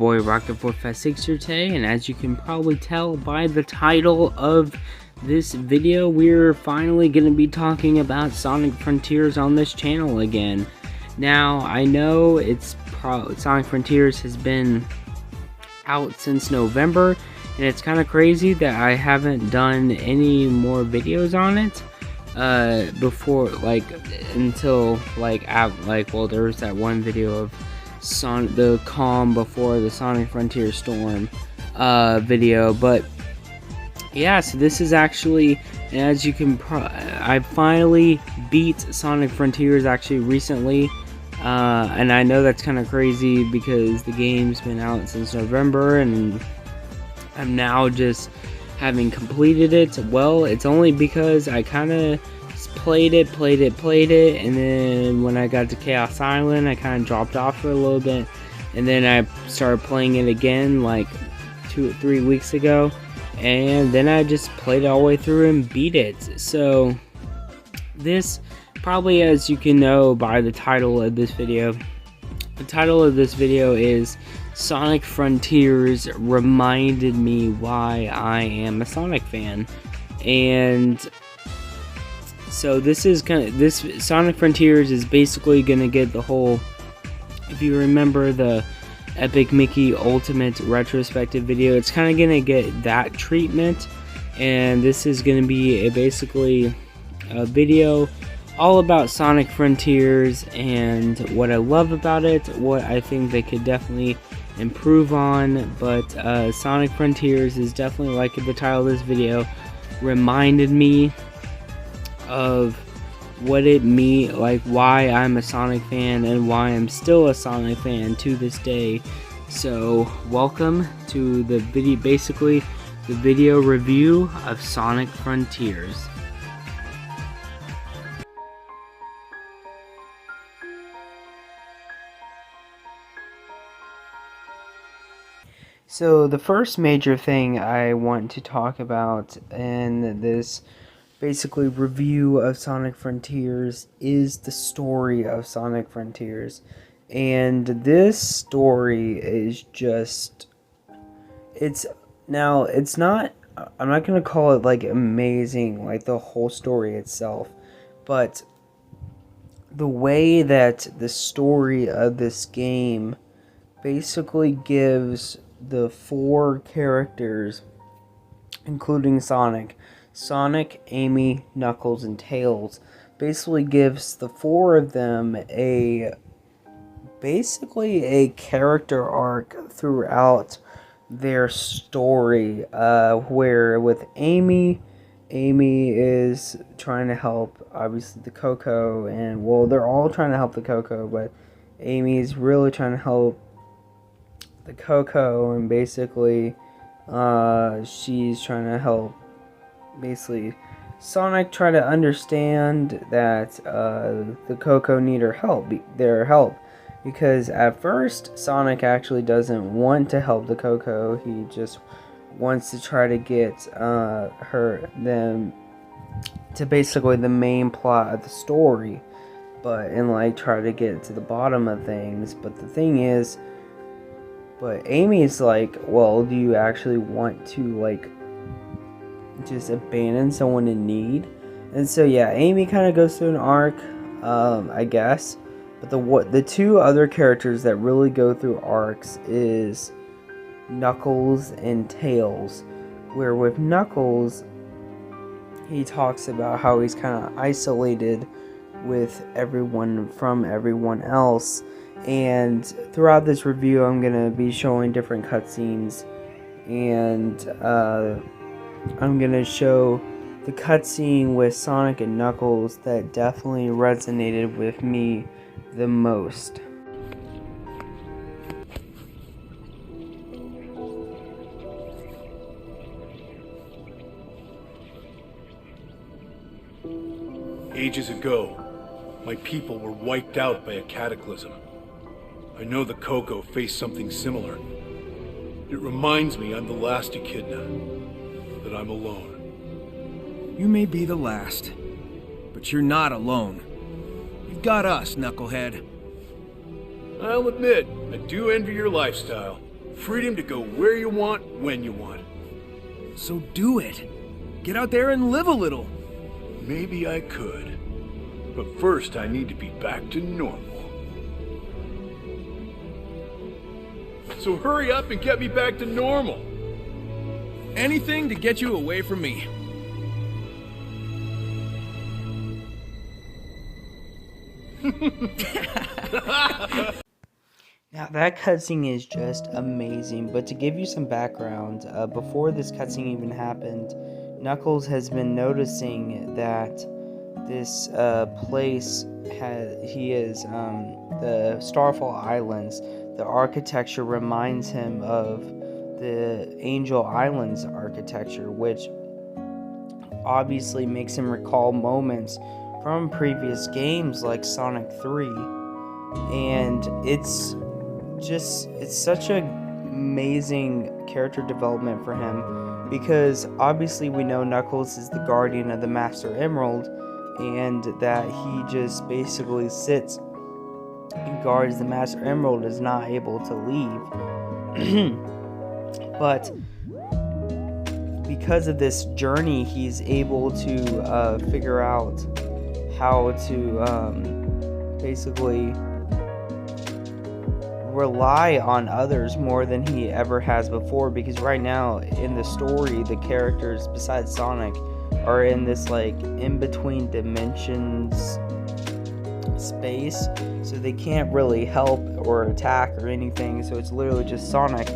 boy Rocket4Fast6 and as you can probably tell by the title of this video, we're finally going to be talking about Sonic Frontiers on this channel again. Now, I know Sonic Frontiers has been out since November, and it's kind of crazy that I haven't done any more videos on it before, until well, there was that one video of the calm before the Sonic Frontier Storm video, but yeah, so this is actually, as you can I finally beat Sonic Frontiers actually recently, and I know that's kind of crazy because the game's been out since November and I'm now just having completed it. Well, it's only because I kind of played it, and then when I got to Chaos Island, I kind of dropped off for a little bit, and then I started playing it again like 2 or 3 weeks ago, and then I just played it all the way through and beat it. So this, probably as you can know by the title of this video, the title of this video is Sonic Frontiers reminded me why I am a Sonic fan. And so this Sonic Frontiers is basically gonna get the whole, if you remember the Epic Mickey Ultimate retrospective video, it's kind of gonna get that treatment, and this is gonna be basically a video all about Sonic Frontiers and what I love about it, what I think they could definitely improve on. But Sonic Frontiers is definitely, like the title of this video, reminded me of what it means, like why I'm a Sonic fan and why I'm still a Sonic fan to this day. So welcome to the video, basically the video review of Sonic Frontiers. So the first major thing I want to talk about in this basically review of Sonic Frontiers is the story of Sonic Frontiers. And this story is just, I'm not going to call it like amazing, like the whole story itself, but the way that the story of this game basically gives the 4 characters, including Sonic, Amy, Knuckles, and Tails, basically gives the 4 of them basically a character arc throughout their story, where with Amy is trying to help, obviously, the Coco, and well, they're all trying to help the Coco, but Amy is really trying to help the Coco, and basically she's trying to help Sonic try to understand that the Coco need their help, because at first Sonic actually doesn't want to help the Coco. He just wants to try to get them to basically the main plot of the story, and try to get to the bottom of things. But the thing is, Amy's like, well, do you actually want to just abandon someone in need? And so yeah, Amy kind of goes through an arc, I guess. But the 2 other characters that really go through arcs is Knuckles and Tails, where with Knuckles, he talks about how he's kind of isolated from everyone else. And throughout this review, I'm going to be showing different cutscenes, and I'm going to show the cutscene with Sonic and Knuckles that definitely resonated with me the most. Ages ago, my people were wiped out by a cataclysm. I know the Coco faced something similar. It reminds me I'm the last Echidna, that I'm alone. You may be the last, but you're not alone. You've got us, Knucklehead. I'll admit, I do envy your lifestyle. Freedom to go where you want, when you want. So do it. Get out there and live a little. Maybe I could. But first I need to be back to normal. So hurry up and get me back to normal. Anything to get you away from me. Now that cutscene is just amazing, but to give you some background, before this cutscene even happened, Knuckles has been noticing that this place the Starfall Islands, the architecture reminds him of the Angel Islands architecture, which obviously makes him recall moments from previous games like Sonic 3, and it's such an amazing character development for him, because obviously we know Knuckles is the guardian of the Master Emerald, and that he just basically sits and guards the Master Emerald, is not able to leave. But because of this journey, he's able to figure out how to basically rely on others more than he ever has before, because right now in the story, the characters besides Sonic are in this like in-between dimensions space, so they can't really help or attack or anything, so it's literally just Sonic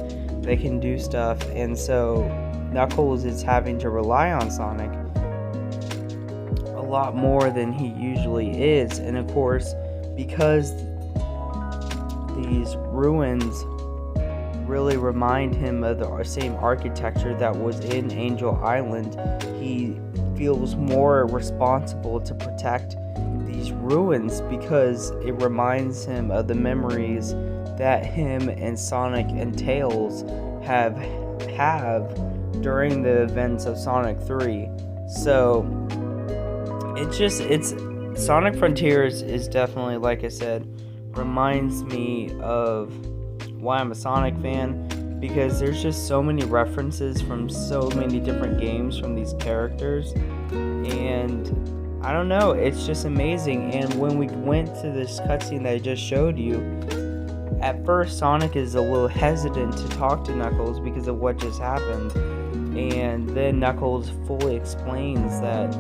that can do stuff, and so Knuckles is having to rely on Sonic a lot more than he usually is. And of course, because these ruins really remind him of the same architecture that was in Angel Island, he feels more responsible to protect these ruins, because it reminds him of the memories that him and Sonic and Tails have during the events of Sonic 3. So it's Sonic Frontiers is definitely, like I said, reminds me of why I'm a Sonic fan, because there's just so many references from so many different games from these characters, and I don't know, it's just amazing. And when we went to this cutscene that I just showed you, at first Sonic is a little hesitant to talk to Knuckles because of what just happened, and then Knuckles fully explains that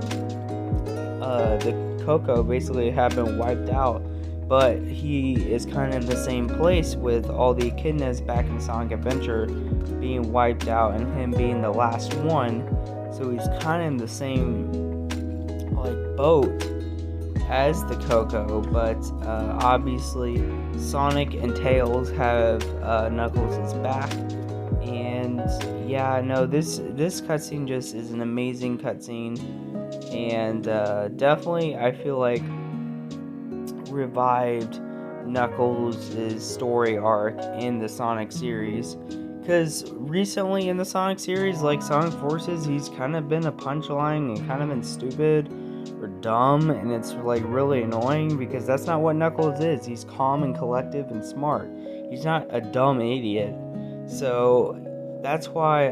the Coco basically have been wiped out, but he is kind of in the same place with all the echidnas back in Sonic Adventure being wiped out and him being the last one, so he's kind of in the same like boat as the Coco. But obviously Sonic and Tails have Knuckles' back, and yeah, no, this cutscene just is an amazing cutscene, and definitely I feel like revived Knuckles' story arc in the Sonic series, because recently in the Sonic series, like Sonic Forces, he's kind of been a punchline and kind of been stupid or dumb, and it's like really annoying, because that's not what Knuckles is. He's calm and collective and smart. He's not a dumb idiot. So that's why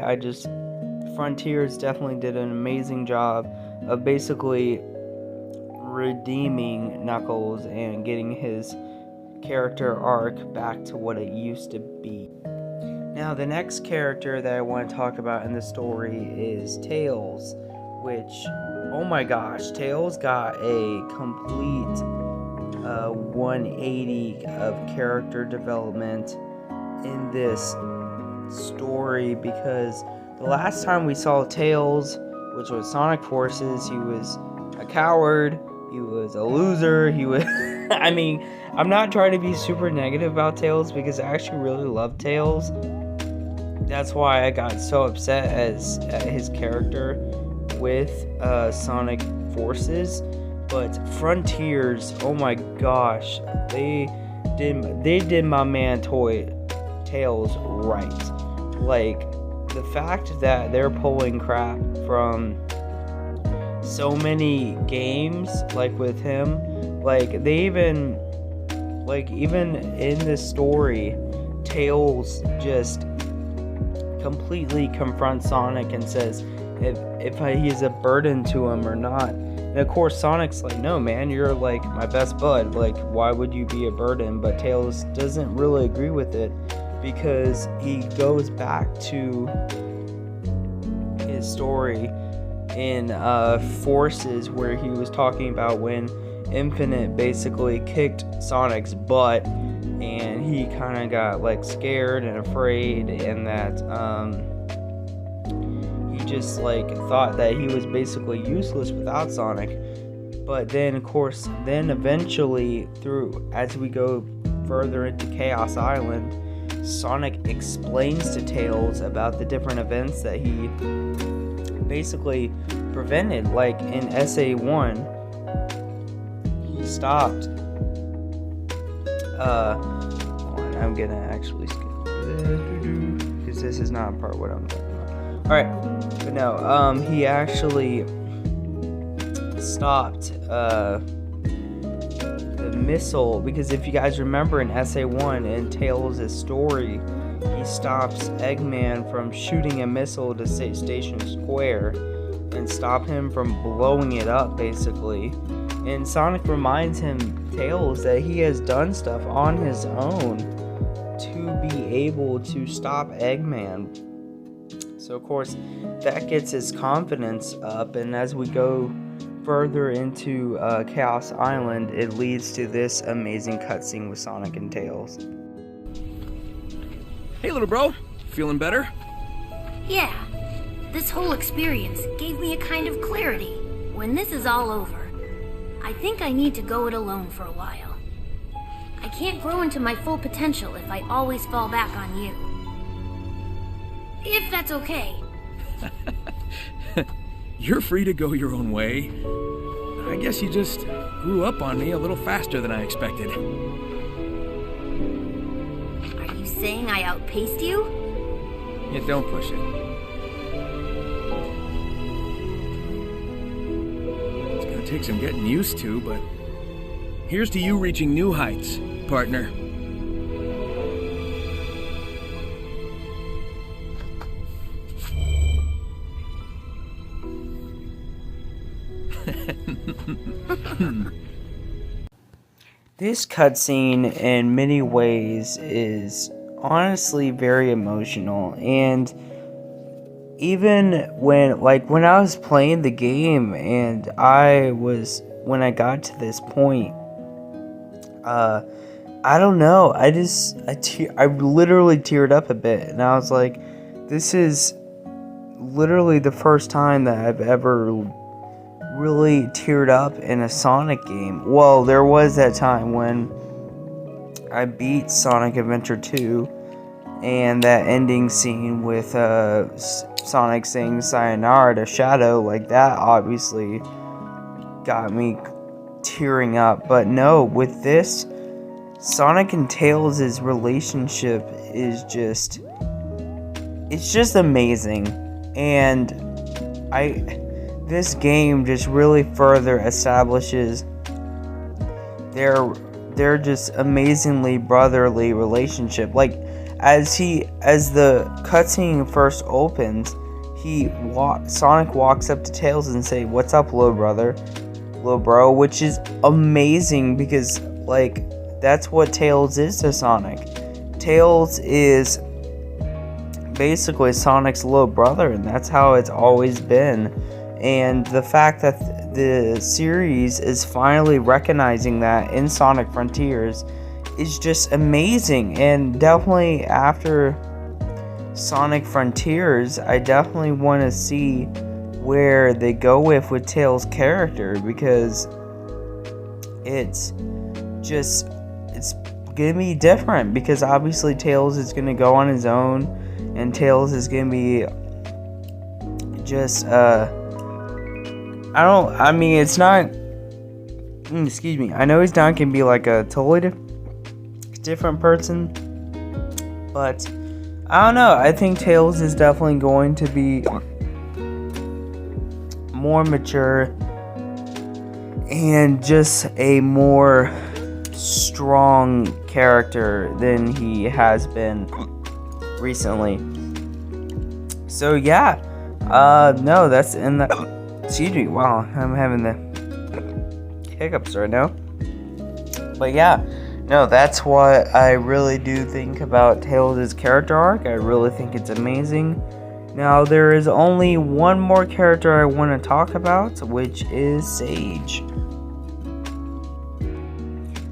Frontiers definitely did an amazing job of basically redeeming Knuckles and getting his character arc back to what it used to be. Now, the next character that I want to talk about in the story is Tails, which, oh my gosh, Tails got a complete 180 of character development in this story, because the last time we saw Tails, which was Sonic Forces, he was a coward, he was a loser, he was I mean, I'm not trying to be super negative about Tails, because I actually really love Tails. That's why I got so upset at his character with Sonic Forces. But Frontiers, oh my gosh, they did my man Tails right. Like, the fact that they're pulling crap from so many games, like with him, like they even in this story, Tails just completely confronts Sonic and says if he's a burden to him or not. And of course Sonic's like, no man, you're like my best bud, like why would you be a burden? But Tails doesn't really agree with it, because he goes back to his story in Forces, where he was talking about when Infinite basically kicked Sonic's butt, and he kind of got like scared and afraid, and that he just like thought that he was basically useless without Sonic. But then of course, then eventually as we go further into Chaos Island, Sonic explains to Tails about the different events that he basically prevented. Like in SA1, he stopped hold on, I'm gonna actually skip because this is not part what I'm talking about. Alright, but no, he actually stopped the missile, because if you guys remember in SA1 in Tails' story, he stops Eggman from shooting a missile to Station Square and stop him from blowing it up basically. And Sonic reminds Tails that he has done stuff on his own to be able to stop Eggman. So of course that gets his confidence up, and as we go further into Chaos Island, it leads to this amazing cutscene with Sonic and Tails. Hey, little bro. Feeling better? Yeah, this whole experience gave me a kind of clarity. When this is all over, I think I need to go it alone for a while. I can't grow into my full potential if I always fall back on you. If that's okay. You're free to go your own way. I guess you just grew up on me a little faster than I expected. Are you saying I outpaced you? Yeah, don't push it. It's gonna take some getting used to, but here's to you reaching new heights, partner. This cutscene in many ways is honestly very emotional, and even when I was playing the game and when I got to this point, I don't know, I literally teared up a bit, and I was like, this is literally the first time that I've ever really teared up in a Sonic game. Well, there was that time when I beat Sonic Adventure 2, and that ending scene with Sonic saying sayonara to Shadow, like that obviously got me tearing up. But no, with this, Sonic and Tails' relationship is just amazing, and this game just really further establishes their just amazingly brotherly relationship. Like as the cutscene first opens, Sonic walks up to Tails and say, "What's up, little bro?" Which is amazing, because like that's what Tails is to Sonic. Tails is basically Sonic's little brother, and that's how it's always been. And the fact that the series is finally recognizing that in Sonic Frontiers is just amazing. And definitely after Sonic Frontiers, I definitely want to see where they go with Tails' character, because it's gonna be different, because obviously Tails is gonna go on his own, and Tails is gonna be just I know he's not gonna be like a totally different person, but I don't know, I think Tails is definitely going to be more mature and just a more strong character than he has been recently. So yeah, no, that's in the. Excuse me. Wow, I'm having the hiccups right now. But yeah, no, that's what I really do think about Tails' character arc. I really think it's amazing. Now, there is only one more character I want to talk about, which is Sage.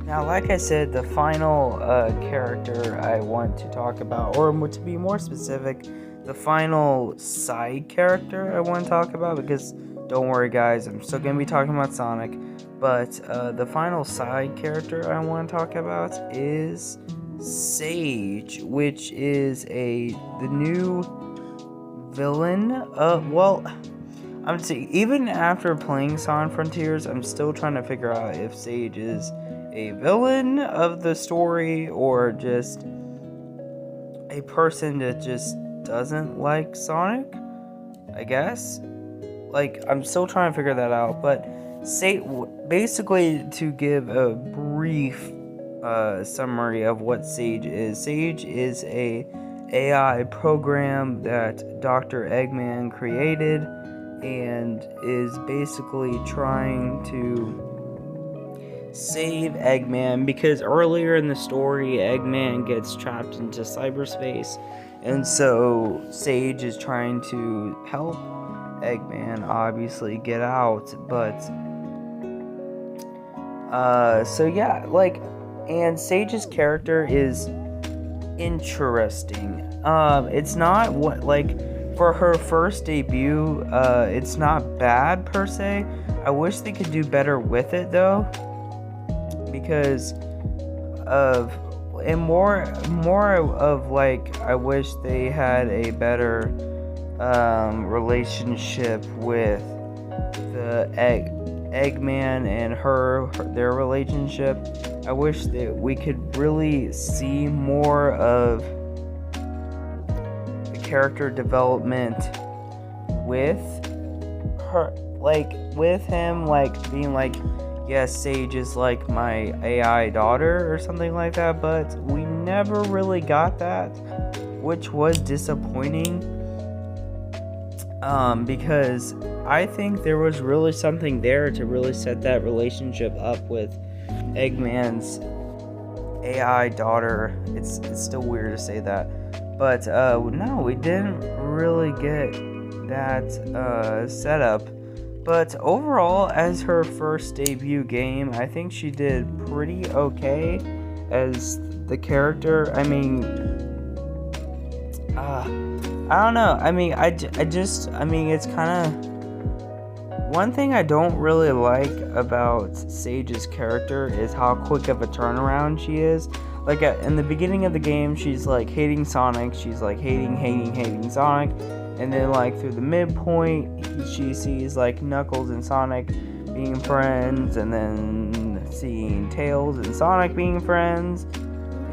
Now, like I said, the final character I want to talk about, or to be more specific, the final side character I want to talk about, because don't worry guys, I'm still going to be talking about Sonic, but the final side character I want to talk about is Sage, which is the new villain. Well, I'm saying, even after playing Sonic Frontiers, I'm still trying to figure out if Sage is a villain of the story or just a person that just doesn't like Sonic, I guess. Like, I'm still trying to figure that out, but basically, to give a brief summary of what Sage is a AI program that Dr. Eggman created and is basically trying to save Eggman, because earlier in the story Eggman gets trapped into cyberspace, and so Sage is trying to help Eggman obviously get out. But so yeah, like, and Sage's character is interesting. It's not what, like, for her first debut, it's not bad per se. I wish they could do better with it though, because of, and more of, like, I wish they had a better relationship with the Eggman and their relationship. I wish that we could really see more of the character development with her, like, with him, like, being like, yes, Sage is like my AI daughter or something like that, but we never really got that, which was disappointing. Because I think there was really something there to really set that relationship up with Eggman's AI daughter. It's still weird to say that, but no, we didn't really get that setup. But overall, as her first debut game, I think she did pretty okay as the character. I mean, I don't know. I mean, I mean, it's kind of, one thing I don't really like about Sage's character is how quick of a turnaround she is. Like, in the beginning of the game, she's like hating Sonic. She's like hating Sonic. And then, like, through the midpoint, she sees, like, Knuckles and Sonic being friends, and then seeing Tails and Sonic being friends,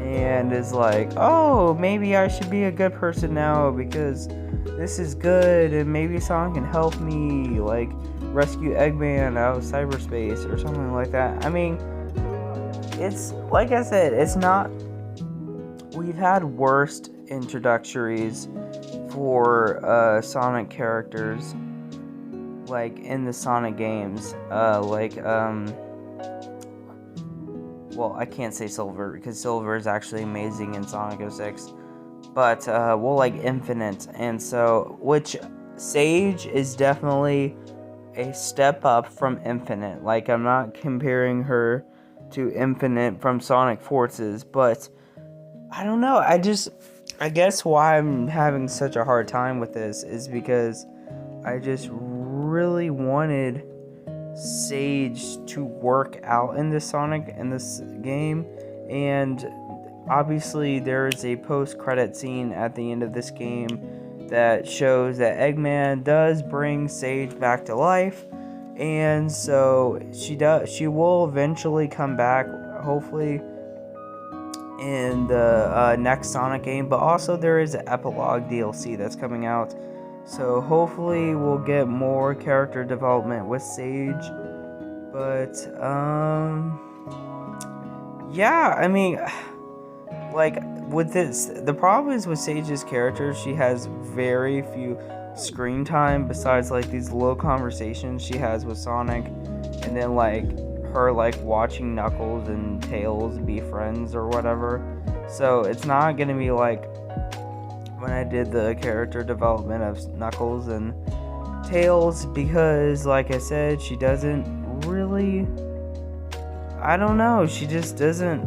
and is like, oh, maybe I should be a good person now because this is good, and maybe Sonic can help me, like, rescue Eggman out of cyberspace or something like that. I mean, it's, like I said, it's not, we've had worst introductories for Sonic characters, like, in the Sonic games, well, I can't say Silver, because Silver is actually amazing in Sonic 06, but, well, like, Infinite, and so, which, Sage is definitely a step up from Infinite. Like, I'm not comparing her to Infinite from Sonic Forces, but, I don't know, I guess why I'm having such a hard time with this is because I just really wanted Sage to work out in this game, and obviously there is a post-credit scene at the end of this game that shows that Eggman does bring Sage back to life, and so she will eventually come back, hopefully in the next Sonic game, but also there is an epilogue DLC that's coming out, so hopefully we'll get more character development with Sage. But yeah, I mean, like, with this, the problem is with Sage's character, she has very few screen time besides like these little conversations she has with Sonic, and then like her like watching Knuckles and Tails be friends or whatever. So it's not gonna be like when I did the character development of Knuckles and Tails, because like I said, she doesn't really, I don't know, she just doesn't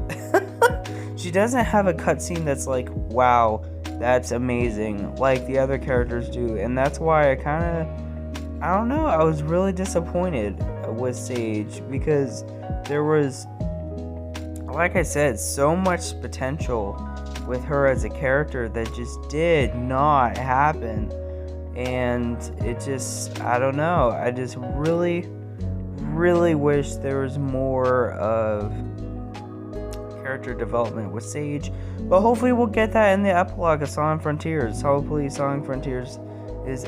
she doesn't have a cutscene that's like, wow, that's amazing, like the other characters do. And that's why I don't know, I was really disappointed with Sage, because there was, like I said, so much potential with her as a character that just did not happen. And it just, I don't know, I just really wish there was more of character development with Sage, but hopefully we'll get that in the epilogue of Sonic Frontiers. Hopefully Sonic Frontiers'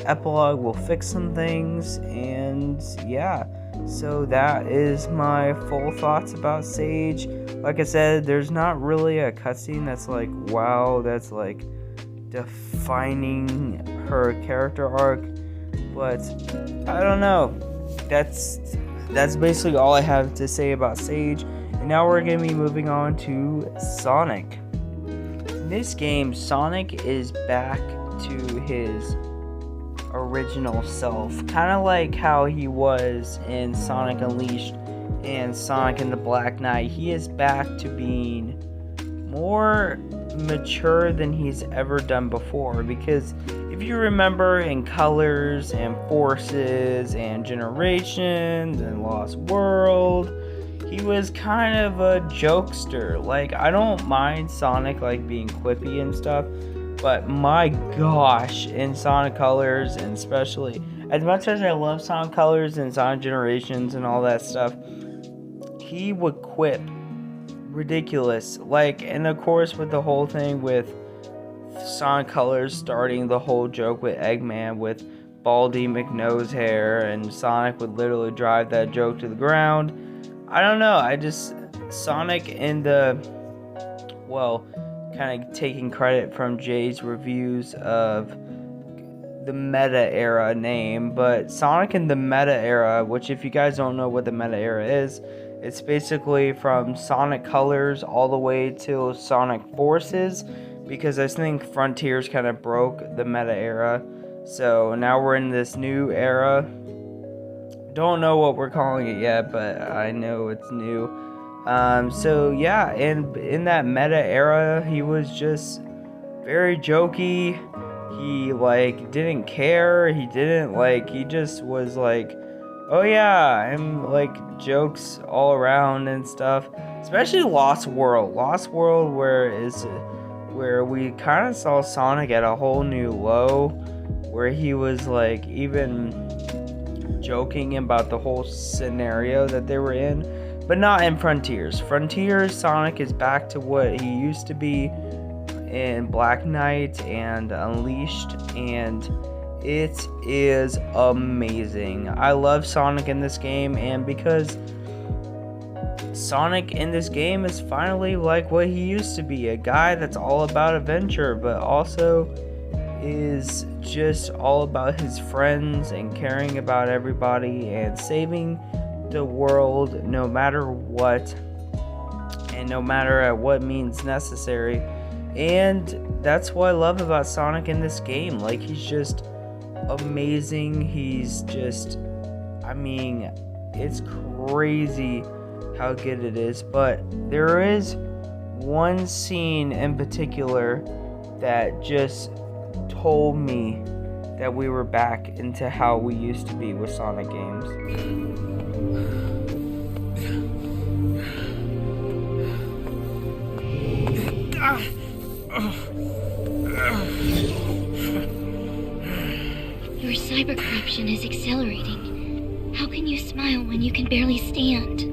epilogue will fix some things, and yeah, so that is my full thoughts about Sage. Like I said, there's not really a cutscene that's like, wow, that's like defining her character arc, but I don't know, that's basically all I have to say about Sage. And now we're going to be moving on to Sonic. In this game, Sonic is back to his original self, kind of like how he was in Sonic Unleashed and Sonic and the Black Knight. He is back to being more mature than he's ever done before, because if you remember in Colors and Forces and Generations and Lost World, he was kind of a jokester. Like, I don't mind Sonic like being quippy and stuff, but my gosh, in Sonic Colors, and especially as much as I love Sonic Colors and Sonic Generations and all that stuff, he would quip ridiculous. Like, and of course with the whole thing with Sonic Colors starting the whole joke with Eggman with Baldy McNosehair, and Sonic would literally drive that joke to the ground. I don't know, Sonic in the, well, kind of taking credit from Jay's reviews of the Meta Era name, but Sonic in the Meta Era, which if you guys don't know what the Meta Era is, it's basically from Sonic Colors all the way to Sonic Forces, because I think Frontiers kind of broke the Meta Era. So now we're in this new era. Don't know what we're calling it yet, but I know it's new. So yeah, in that Meta Era, he was just very jokey. He like didn't care. He just was like, oh yeah, I'm like jokes all around and stuff. Especially Lost World, where we kind of saw Sonic at a whole new low, where he was like even joking about the whole scenario that they were in, but not in Frontiers. Frontiers, Sonic is back to what he used to be in Black Knight and Unleashed, and it is amazing. I love Sonic in this game, and because Sonic in this game is finally like what he used to be, a guy that's all about adventure, but also is just all about his friends and caring about everybody and saving the world no matter what, and no matter at what means necessary. And that's what I love about Sonic in this game. Like, he's just amazing. He's just, I mean, it's crazy how good it is. But there is one scene in particular that just told me that we were back into how we used to be with Sonic games. Your cyber corruption is accelerating. How can you smile when you can barely stand?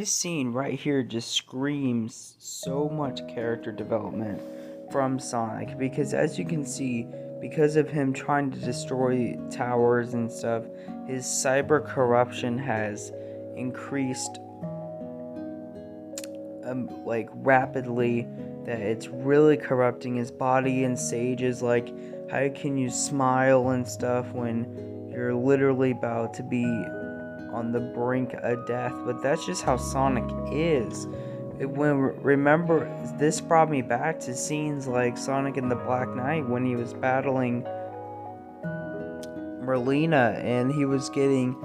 this scene right here just screams so much character development from Sonic, because as you can see, because of him trying to destroy towers and stuff, his cyber corruption has increased like rapidly, that it's really corrupting his body. And Sage is like, how can you smile and stuff when you're literally about to be on the brink of death? But that's just how Sonic is. Remember, this brought me back to scenes like Sonic in the Black Knight when he was battling Merlina and he was getting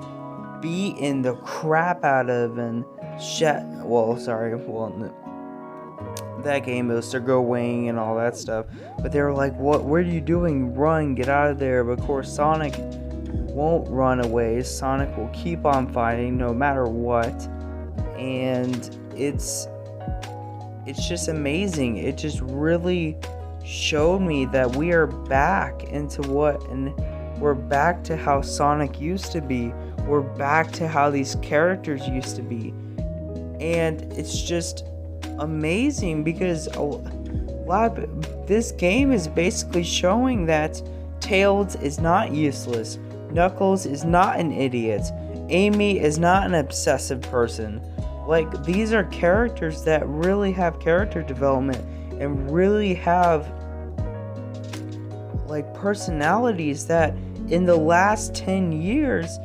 beaten the crap out of, and that game, it was to go wing and all that stuff. But they were like, what are you doing? Run, get out of there. But of course Sonic won't run away. Sonic will keep on fighting no matter what. And it's just amazing. It just really showed me that we are back into we're back to how Sonic used to be. We're back to how these characters used to be. And it's just amazing, because this game is basically showing that Tails is not useless, Knuckles is not an idiot, Amy is not an obsessive person. Like, these are characters that really have character development and really have like personalities that in the last 10 years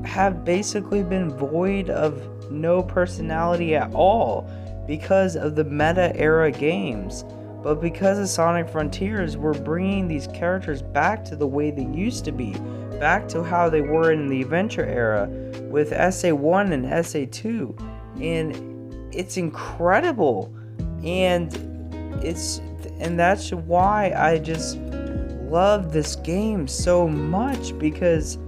have basically been void of no personality at all because of the meta era games. But because of Sonic Frontiers, we're bringing these characters back to the way they used to be, back to how they were in the adventure era with SA1 and SA2, and it's incredible. And that's why I just love this game so much, because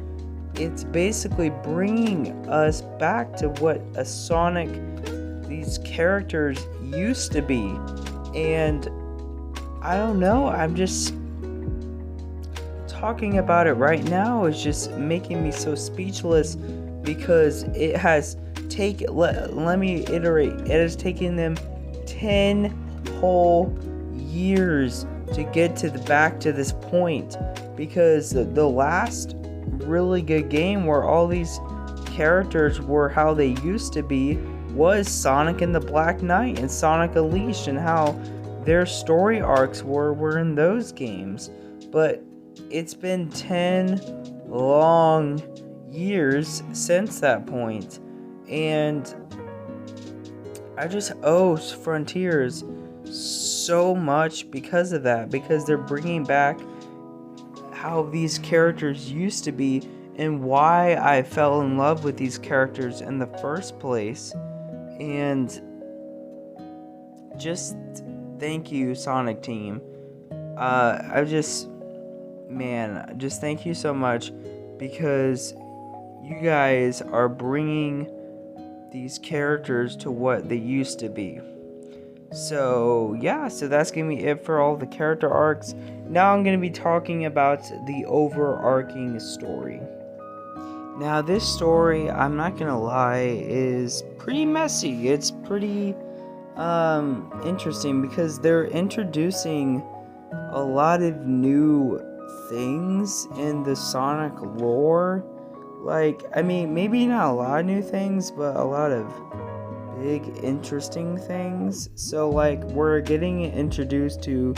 it's basically bringing us back to what a Sonic, these characters used to be. And I don't know, I'm just talking about it right now is just making me so speechless, because it has taken, let me iterate, it has taken them 10 whole years to get to back to this point, because the last really good game where all these characters were how they used to be was Sonic and the Black Knight and Sonic Unleashed, and how their story arcs were in those games. But it's been 10 long years since that point, and I just owe Frontiers so much because of that, because they're bringing back how these characters used to be and why I fell in love with these characters in the first place. And just thank you, Sonic Team. Just thank you so much, because you guys are bringing these characters to what they used to be. So yeah, so that's gonna be it for all the character arcs. Now I'm gonna be talking about the overarching story. Now this story, I'm not gonna lie, is pretty messy. It's pretty interesting, because they're introducing a lot of new things in the Sonic lore. Like, I mean, maybe not a lot of new things, but a lot of big interesting things. So like, we're getting introduced to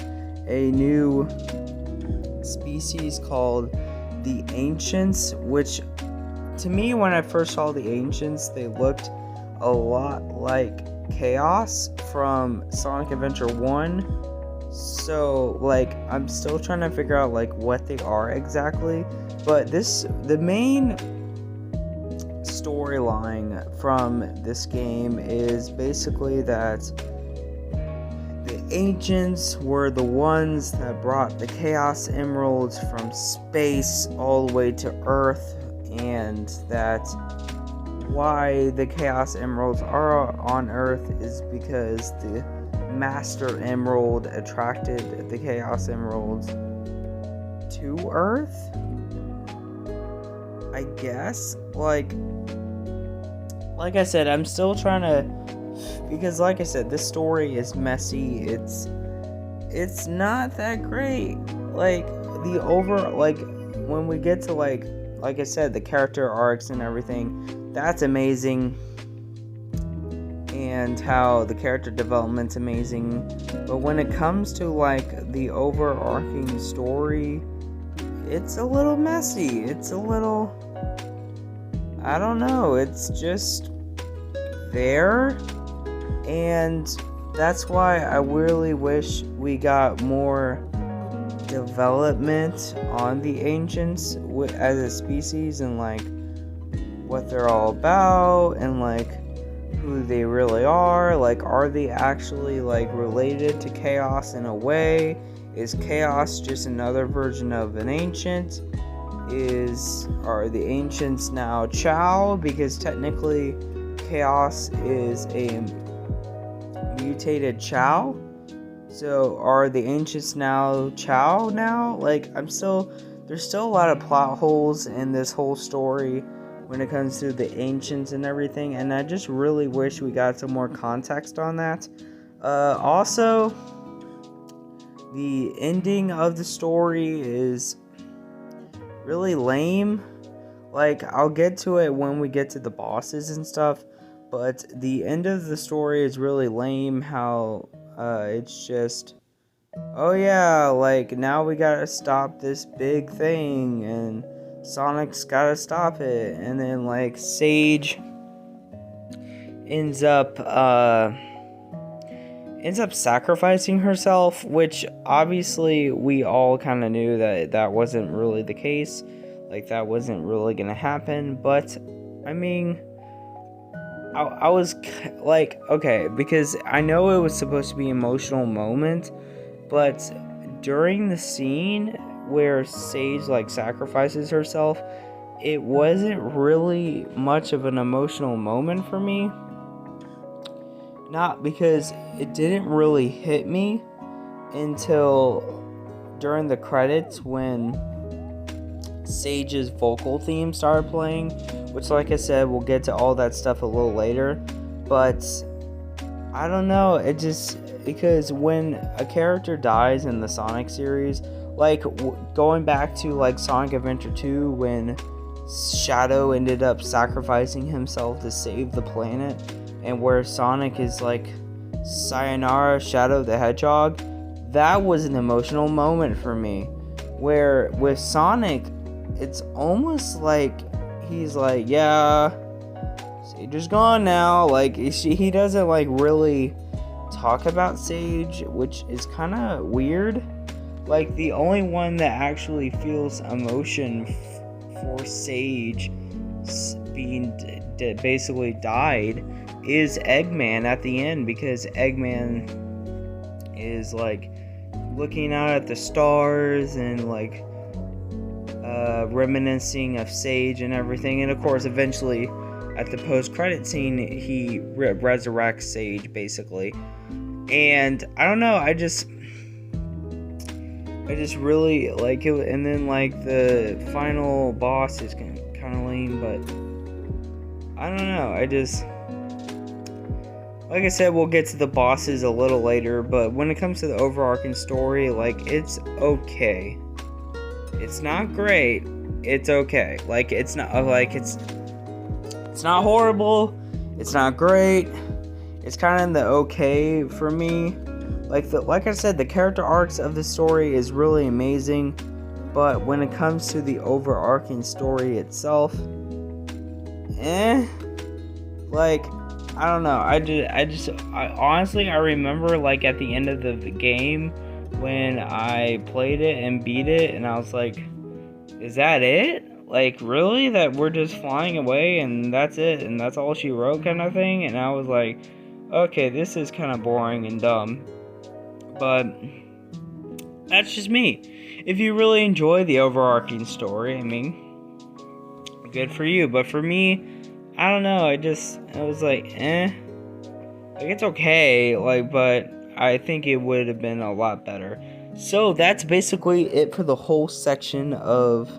a new species called the Ancients, which to me, when I first saw the Ancients, they looked a lot like Chaos from Sonic Adventure 1. So like, I'm still trying to figure out like what they are exactly, but the main storyline from this game is basically that the Ancients were the ones that brought the Chaos Emeralds from space all the way to Earth, and that why the Chaos Emeralds are on Earth is because the Master Emerald attracted the Chaos Emeralds to Earth, I guess. Like, like I said, I'm still trying to, because like I said, this story is messy. It's not that great. Like when we get to like I said, the character arcs and everything, that's amazing. And how the character development's amazing. But when it comes to like the overarching story, it's a little messy. It's a little, I don't know, it's just there. And that's why I really wish we got more development on the ancients as a species, and like what they're all about, and like who they really are. Like, are they actually like related to Chaos in a way? Is Chaos just another version of an ancient? Are the ancients now Chao? Because technically Chaos is a mutated Chao. So are the ancients now Chao now? Like, there's still a lot of plot holes in this whole story when it comes to the ancients and everything, and I just really wish we got some more context on that. Also, the ending of the story is really lame. Like, I'll get to it when we get to the bosses and stuff, but the end of the story is really lame. How it's just, oh yeah, like now we gotta stop this big thing and Sonic's gotta stop it, and then like Sage ends up sacrificing herself, which obviously we all kind of knew that wasn't really the case. Like, that wasn't really gonna happen. But I mean, I was like, okay, because I know it was supposed to be an emotional moment, but during the scene where Sage like sacrifices herself, it wasn't really much of an emotional moment for me. Not because it didn't really hit me until during the credits when Sage's vocal theme started playing, which, like I said, we'll get to all that stuff a little later. But I don't know, it just, because when a character dies in the Sonic series, like going back to like Sonic Adventure 2 when Shadow ended up sacrificing himself to save the planet, and where Sonic is like, sayonara Shadow the Hedgehog, that was an emotional moment for me. Where with Sonic, it's almost like he's like, yeah, Sage is gone now. Like, he doesn't like really talk about Sage, which is kind of weird. Like, the only one that actually feels emotion for Sage being basically died is Eggman at the end, because Eggman is like looking out at the stars and like reminiscing of Sage and everything. And of course, eventually at the post-credit scene, he resurrects Sage basically. And I don't know, I just really like it. And then like the final boss is kind of lame, but I don't know, like I said, we'll get to the bosses a little later, but when it comes to the overarching story, like, it's okay. It's not great. It's okay. Like, it's not horrible. It's not great. It's kind of in the okay for me. Like I said, the character arcs of the story is really amazing, but when it comes to the overarching story itself, like, I don't know. I honestly remember like at the end of the game when I played it and beat it, and I was like, is that it? Like, really? That we're just flying away and that's it, and that's all she wrote, kind of thing? And I was like, okay, this is kind of boring and dumb. But that's just me. If you really enjoy the overarching story, I mean, good for you. But for me, I don't know, I was like, like, it's okay, like, but I think it would have been a lot better. So that's basically it for the whole section of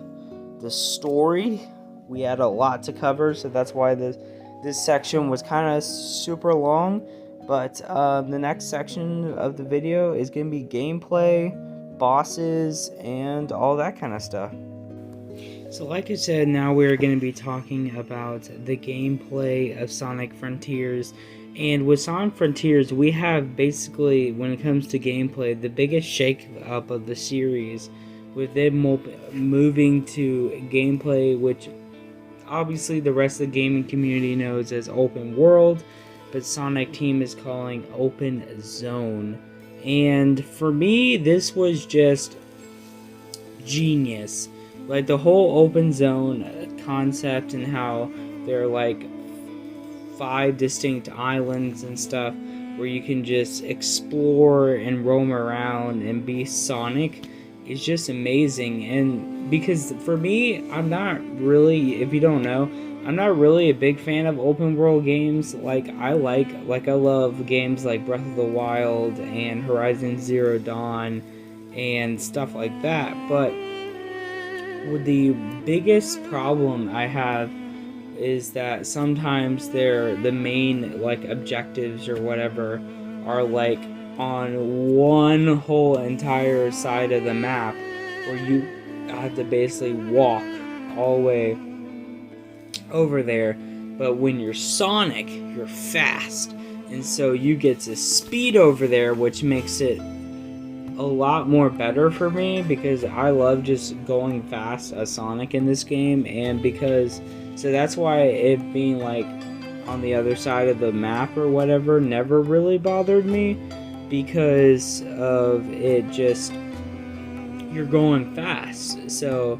the story. We had a lot to cover, so that's why this this section was kind of super long, but the next section of the video is going to be gameplay, bosses, and all that kind of stuff. So like I said, now we're going to be talking about the gameplay of Sonic Frontiers. And with Sonic Frontiers, we have basically, when it comes to gameplay, the biggest shake up of the series, with them moving to gameplay which obviously the rest of the gaming community knows as open world, but Sonic Team is calling open zone. And for me, this was just genius. Like the whole open zone concept, and how they're like 5 distinct islands and stuff where you can just explore and roam around and be Sonic, is just amazing. And because for me, I'm not really, if you don't know, I'm not really a big fan of open world games. Like I love games like Breath of the Wild and Horizon Zero Dawn and stuff like that, but the biggest problem I have is that sometimes the main like objectives or whatever are like on one whole entire side of the map, where you have to basically walk all the way over there. But when you're Sonic, you're fast, and so you get to speed over there, which makes it a lot more better for me, because I love just going fast as Sonic in this game. And so that's why it being like on the other side of the map or whatever never really bothered me, because of it just, you're going fast. So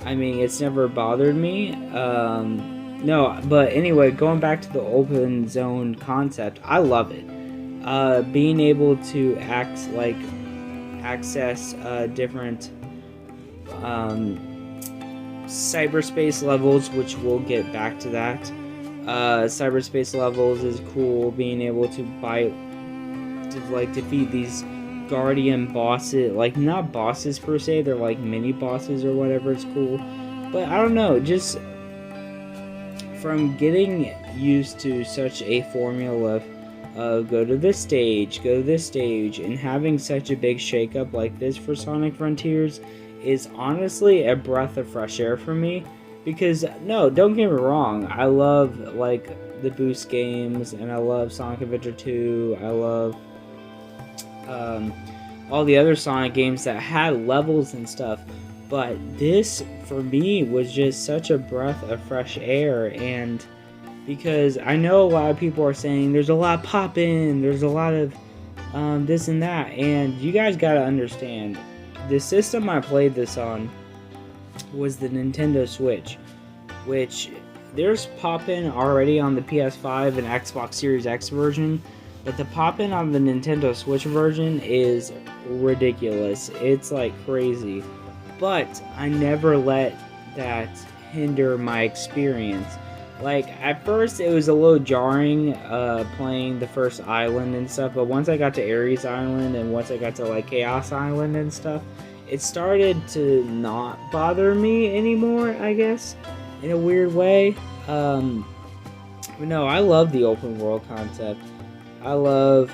I mean, it's never bothered me. No, but anyway, going back to the open zone concept, I love it. Being able to access different cyberspace levels, which we'll get back to that. Cyberspace levels is cool. Being able to defeat these guardian bosses, like not bosses per se, they're like mini bosses or whatever, it's cool. But I don't know, just from getting used to such a formula of go to this stage, and having such a big shakeup like this for Sonic Frontiers is honestly a breath of fresh air for me. Because, no, don't get me wrong, I love like the Boost games, and I love Sonic Adventure 2, I love all the other Sonic games that had levels and stuff, but this for me was just such a breath of fresh air. And because I know a lot of people are saying there's a lot of pop-in, there's a lot of this and that, and you guys gotta understand, the system I played this on was the Nintendo Switch, which there's pop-in already on the PS5 and Xbox Series X version, but the pop-in on the Nintendo Switch version is ridiculous. It's like crazy. But I never let that hinder my experience. Like, at first it was a little jarring playing the first island and stuff, but once I got to Ares Island and once I got to like Chaos Island and stuff, it started to not bother me anymore, I guess, in a weird way. But no, I love the open world concept. I love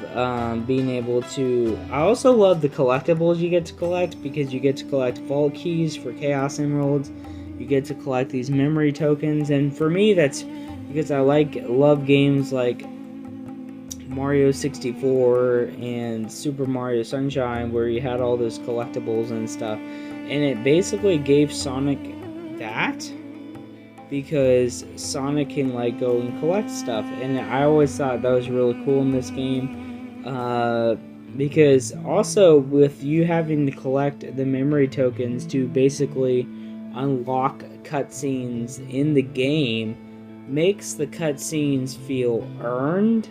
being able to... I also love the collectibles you get to collect, because you get to collect vault keys for Chaos Emeralds. You get to collect these memory tokens, and for me, that's because I love games like Mario 64 and Super Mario Sunshine, where you had all those collectibles and stuff, and it basically gave Sonic that, because Sonic can like go and collect stuff, and I always thought that was really cool in this game, because also with you having to collect the memory tokens to basically unlock cutscenes in the game makes the cutscenes feel earned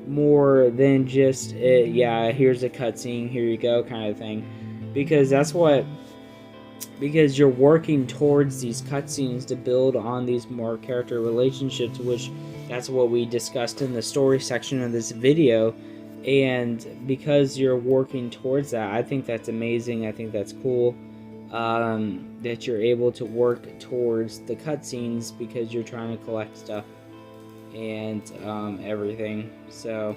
more than just yeah, here's a cutscene, here you go kind of thing, because you're working towards these cutscenes to build on these more character relationships, which that's what we discussed in the story section of this video. And because you're working towards that, I think that's amazing. I think that's cool, that you're able to work towards the cutscenes because you're trying to collect stuff. and everything. So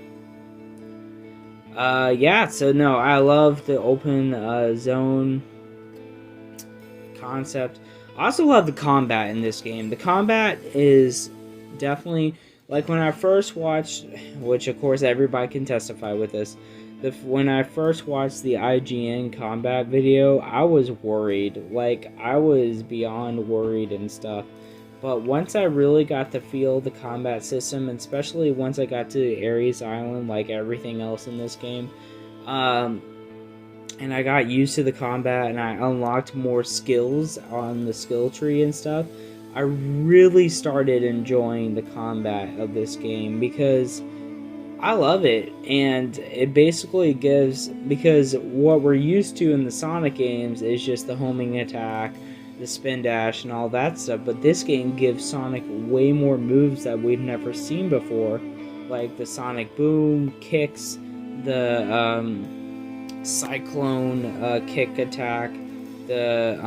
yeah, so no, I love the open zone concept. I also love the combat in this game. The combat is definitely, like, when I first watched, which of course everybody can testify with this, when I first watched the IGN combat video, I was worried. Like, I was beyond worried and stuff. But once I really got to feel the combat system, and especially once I got to Ares Island, like everything else in this game, and I got used to the combat and I unlocked more skills on the skill tree and stuff, I really started enjoying the combat of this game because I love it. And it basically gives, because what we're used to in the Sonic games is just the homing attack, the spin dash, and all that stuff, but this game gives Sonic way more moves that we've never seen before, like the Sonic Boom kicks, the Cyclone kick attack, the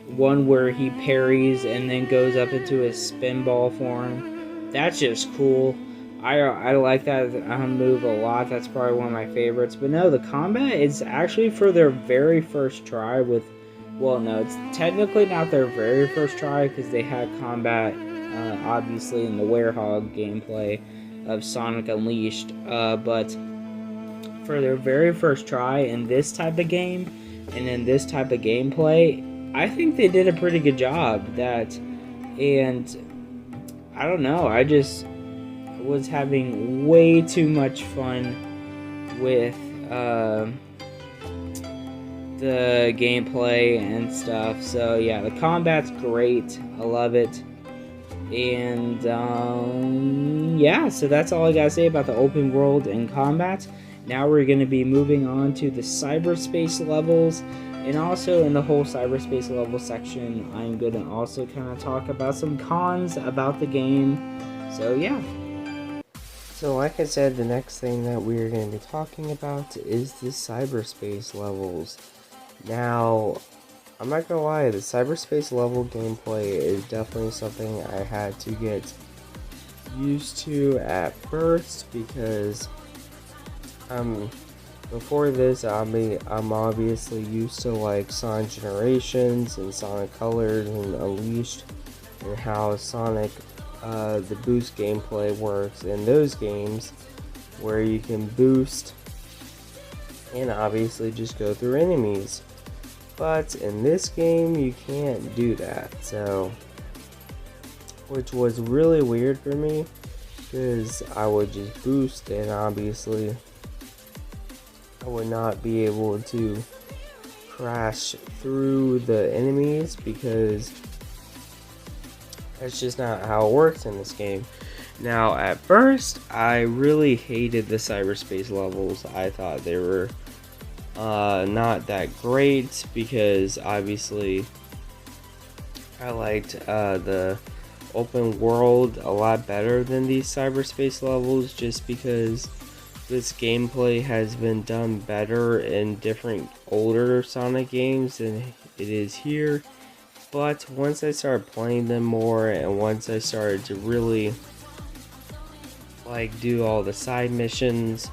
one where he parries and then goes up into a spin ball form. That's just cool. I like that move a lot. That's probably one of my favorites. But no, the combat is actually for their very first try with, well, no, it's technically not their very first try because they had combat, obviously, in the Werehog gameplay of Sonic Unleashed. But for their very first try in this type of game and in this type of gameplay, I think they did a pretty good job. And I don't know, I just was having way too much fun with the gameplay and stuff. So yeah, the combat's great. I love it. And yeah, so that's all I gotta say about the open world and combat. Now we're going to be moving on to the cyberspace levels, and also in the whole cyberspace level section, I'm going to also kind of talk about some cons about the game. So yeah. So like I said, the next thing that we're going to be talking about is the cyberspace levels. Now, I'm not going to lie, the cyberspace level gameplay is definitely something I had to get used to at first, because before this, I'm obviously used to like Sonic Generations and Sonic Colors and Unleashed, and how Sonic, the boost gameplay works in those games, where you can boost and obviously just go through enemies. But in this game, you can't do that, so, which was really weird for me, because I would just boost and obviously I would not be able to crash through the enemies, because that's just not how it works in this game. Now, at first, I really hated the cyberspace levels. I thought they were not that great, because obviously I liked the open world a lot better than these cyberspace levels, just because this gameplay has been done better in different older Sonic games than it is here. But once I started playing them more, and once I started to really like do all the side missions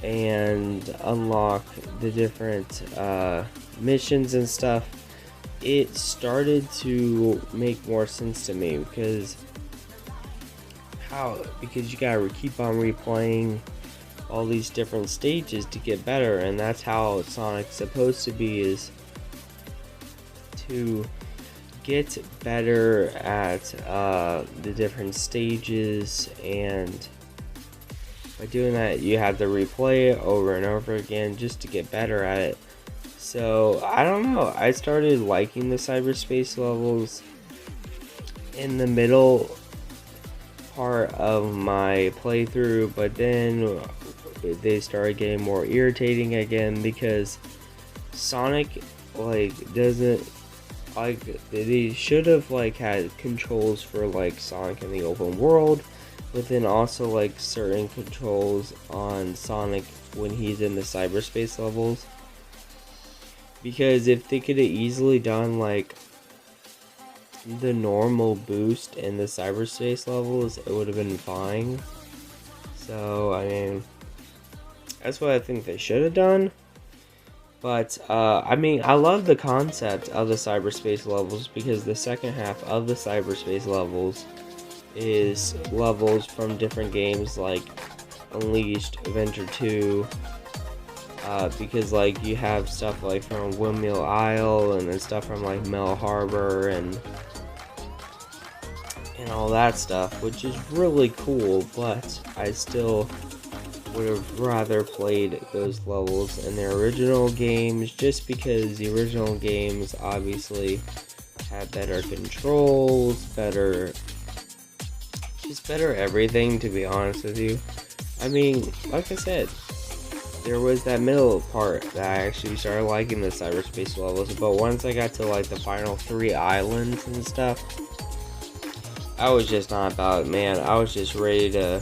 and unlock the different missions and stuff, it started to make more sense to me, because you gotta keep on replaying all these different stages to get better, and that's how Sonic's supposed to be, is to get better at the different stages, and by doing that you have to replay it over and over again just to get better at it. So I don't know, I started liking the cyberspace levels in the middle part of my playthrough, but then they started getting more irritating again, because Sonic doesn't, they should have had controls for Sonic in the open world, but then also certain controls on Sonic when he's in the cyberspace levels. Because if they could have easily done the normal boost in the cyberspace levels, it would have been fine. So, I mean, that's what I think they should have done. But, I mean, I love the concept of the cyberspace levels, because the second half of the cyberspace levels is levels from different games like Unleashed, Adventure 2, because like you have stuff like from Windmill Isle, and then stuff from like Mel Harbor and all that stuff, which is really cool. But I still would have rather played those levels in their original games, just because the original games obviously had better controls, better everything, to be honest with you. I mean, like I said, there was that middle part that I actually started liking the cyberspace levels, but once I got to like the final 3 islands and stuff, I was just not about it, man. I was just ready to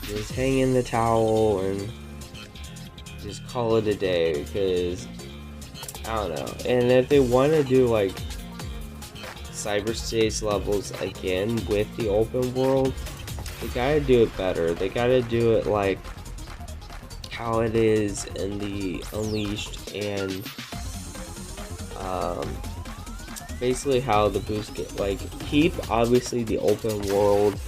just hang in the towel and just call it a day, because I don't know. And if they want to do like cyberspace levels again with the open world, they gotta do it better. They gotta do it like how it is in the Unleashed, and basically how the boost get, like, keep obviously the open world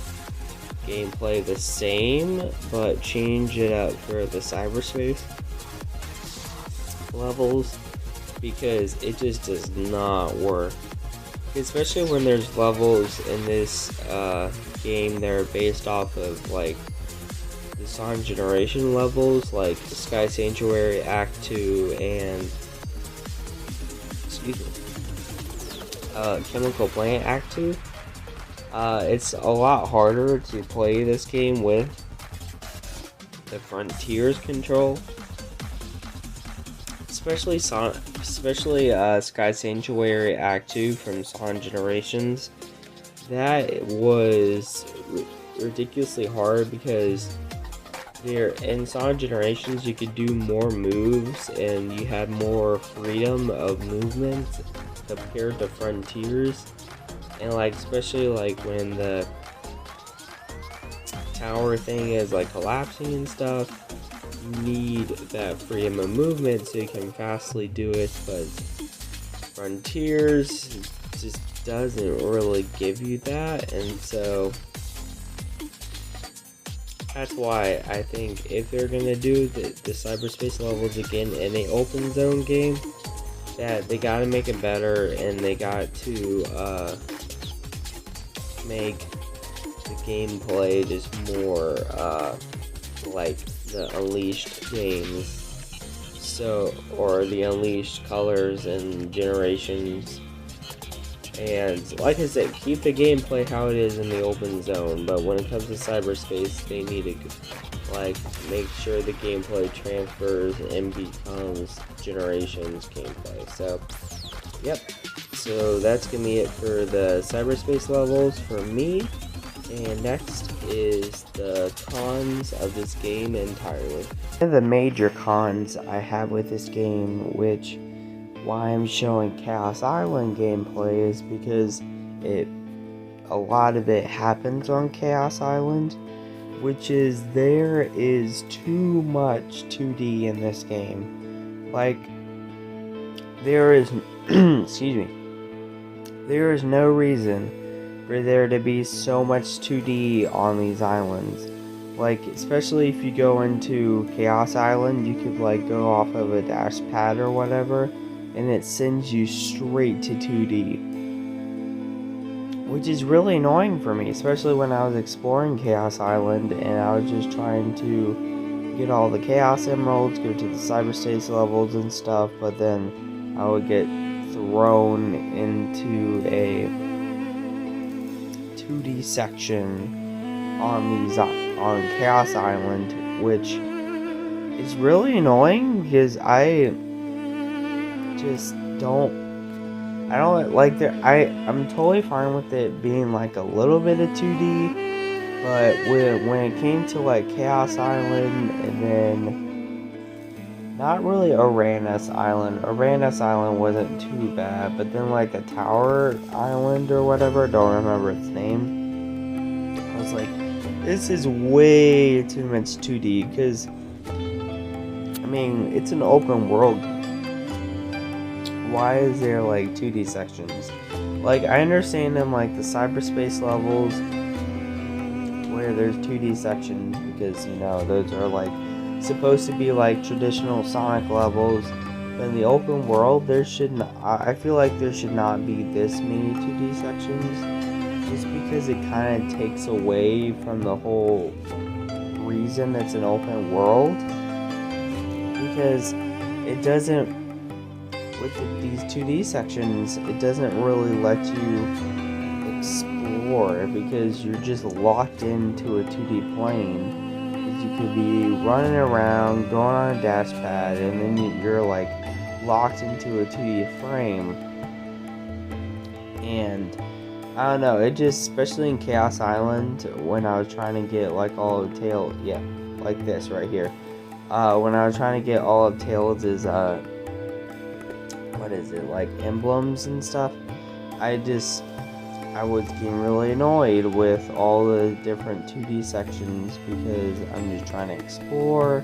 gameplay the same, but change it up for the cyberspace levels, because it just does not work. Especially when there's levels in this game that are based off of like the Sonic Generation levels, like Sky Sanctuary Act 2 and Chemical Plant Act 2. It's a lot harder to play this game with the Frontiers control, especially Sky Sanctuary Act 2 from Sonic Generations. That was ridiculously hard, because there in Sonic Generations you could do more moves and you had more freedom of movement compared to Frontiers. And like, especially like when the tower thing is like collapsing and stuff, you need that freedom of movement so you can fastly do it. But Frontiers just doesn't really give you that, and so that's why I think if they're gonna do the cyberspace levels again in a open zone game, that they gotta make it better, and they got to make the gameplay just more like the Unleashed games, so, or the Unleashed Colors and Generations. And like I said, keep the gameplay how it is in the open zone, but when it comes to cyberspace, they need to like make sure the gameplay transfers and becomes Generations gameplay. So, yep. So that's gonna be it for the cyberspace levels for me. And next is the cons of this game entirely. One of the major cons I have with this game, which why I'm showing Chaos Island gameplay, is because a lot of it happens on Chaos Island, which is there is too much 2D in this game. Like, there is excuse me, there is no reason for there to be so much 2D on these islands. Like, especially if you go into Chaos Island, you could like go off of a dash pad or whatever, and it sends you straight to 2D, which is really annoying for me, especially when I was exploring Chaos Island and I was just trying to get all the Chaos Emeralds, go to the cyberspace levels and stuff, but then I would get thrown into a 2D section on Chaos Island, which is really annoying, because I just don't like I'm totally fine with it being like a little bit of 2D, but when it came to like Chaos Island and then not really Uranus Island. Uranus Island wasn't too bad, but then like the Tower Island or whatever, don't remember its name. I was like, this is way too much 2D, because I mean, it's an open world. Why is there like 2D sections? Like, I understand in like the cyberspace levels where there's 2D sections, because you know those are like supposed to be like traditional Sonic levels. But in the open world, there should not, I feel like there should not be this many 2D sections, just because it kind of takes away from the whole reason it's an open world. Because it doesn't, with these 2D sections, it doesn't really let you explore, because you're just locked into a 2D plane. Because you could be running around, going on a dash pad, and then you're like locked into a 2D frame. And I don't know, it just, especially in Chaos Island, when I was trying to get like all of Tails, yeah, like this right here. When I was trying to get all of Tails' what is it, like emblems and stuff, I was getting really annoyed with all the different 2D sections, because I'm just trying to explore,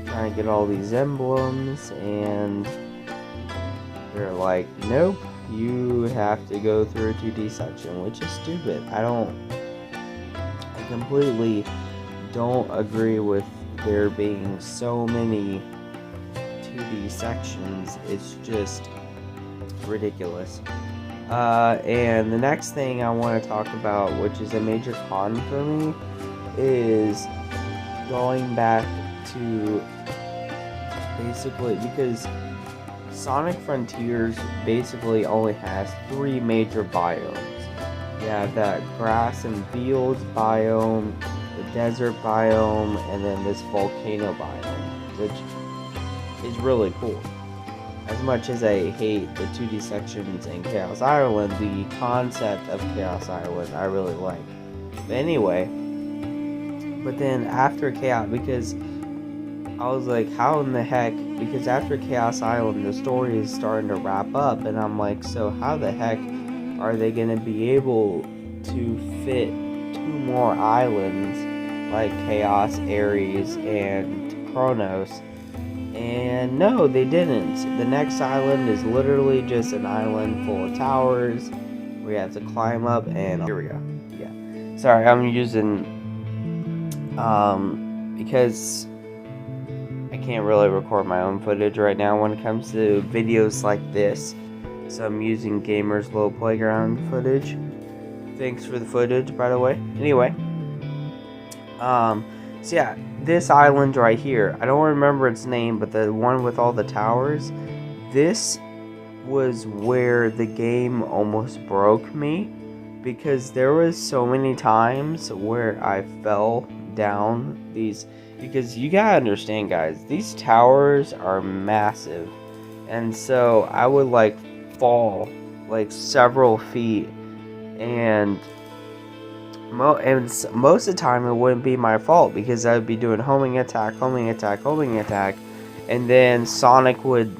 trying to get all these emblems, and they're like, nope, you have to go through a 2D section, which is stupid. I completely don't agree with there being so many 2D sections. It's just ridiculous. And the next thing I want to talk about, which is a major con for me, is going back to basically, because Sonic Frontiers basically only has 3 major biomes. You have that grass and fields biome, the desert biome, and then this volcano biome, which is really cool. As much as I hate the 2D sections in Chaos Island, the concept of Chaos Island I really like. But anyway, but then after Chaos, because I was like, how in the heck, because after Chaos Island the story is starting to wrap up, and I'm like, so how the heck are they going to be able to fit 2 more islands like Chaos, Ares, and Kronos? And no, they didn't. The next island is literally just an island full of towers where you have to climb up, and here we go. Yeah. Sorry, I'm using because I can't really record my own footage right now when it comes to videos like this. So I'm using Gamer's Little Playground footage. Thanks for the footage, by the way. Anyway. So yeah, this island right here, I don't remember its name, but the one with all the towers, this was where the game almost broke me, because there was so many times where I fell down these, because you gotta understand, guys, these towers are massive, and so I would like fall like several feet, and most of the time it wouldn't be my fault, because I would be doing homing attack, and then Sonic would,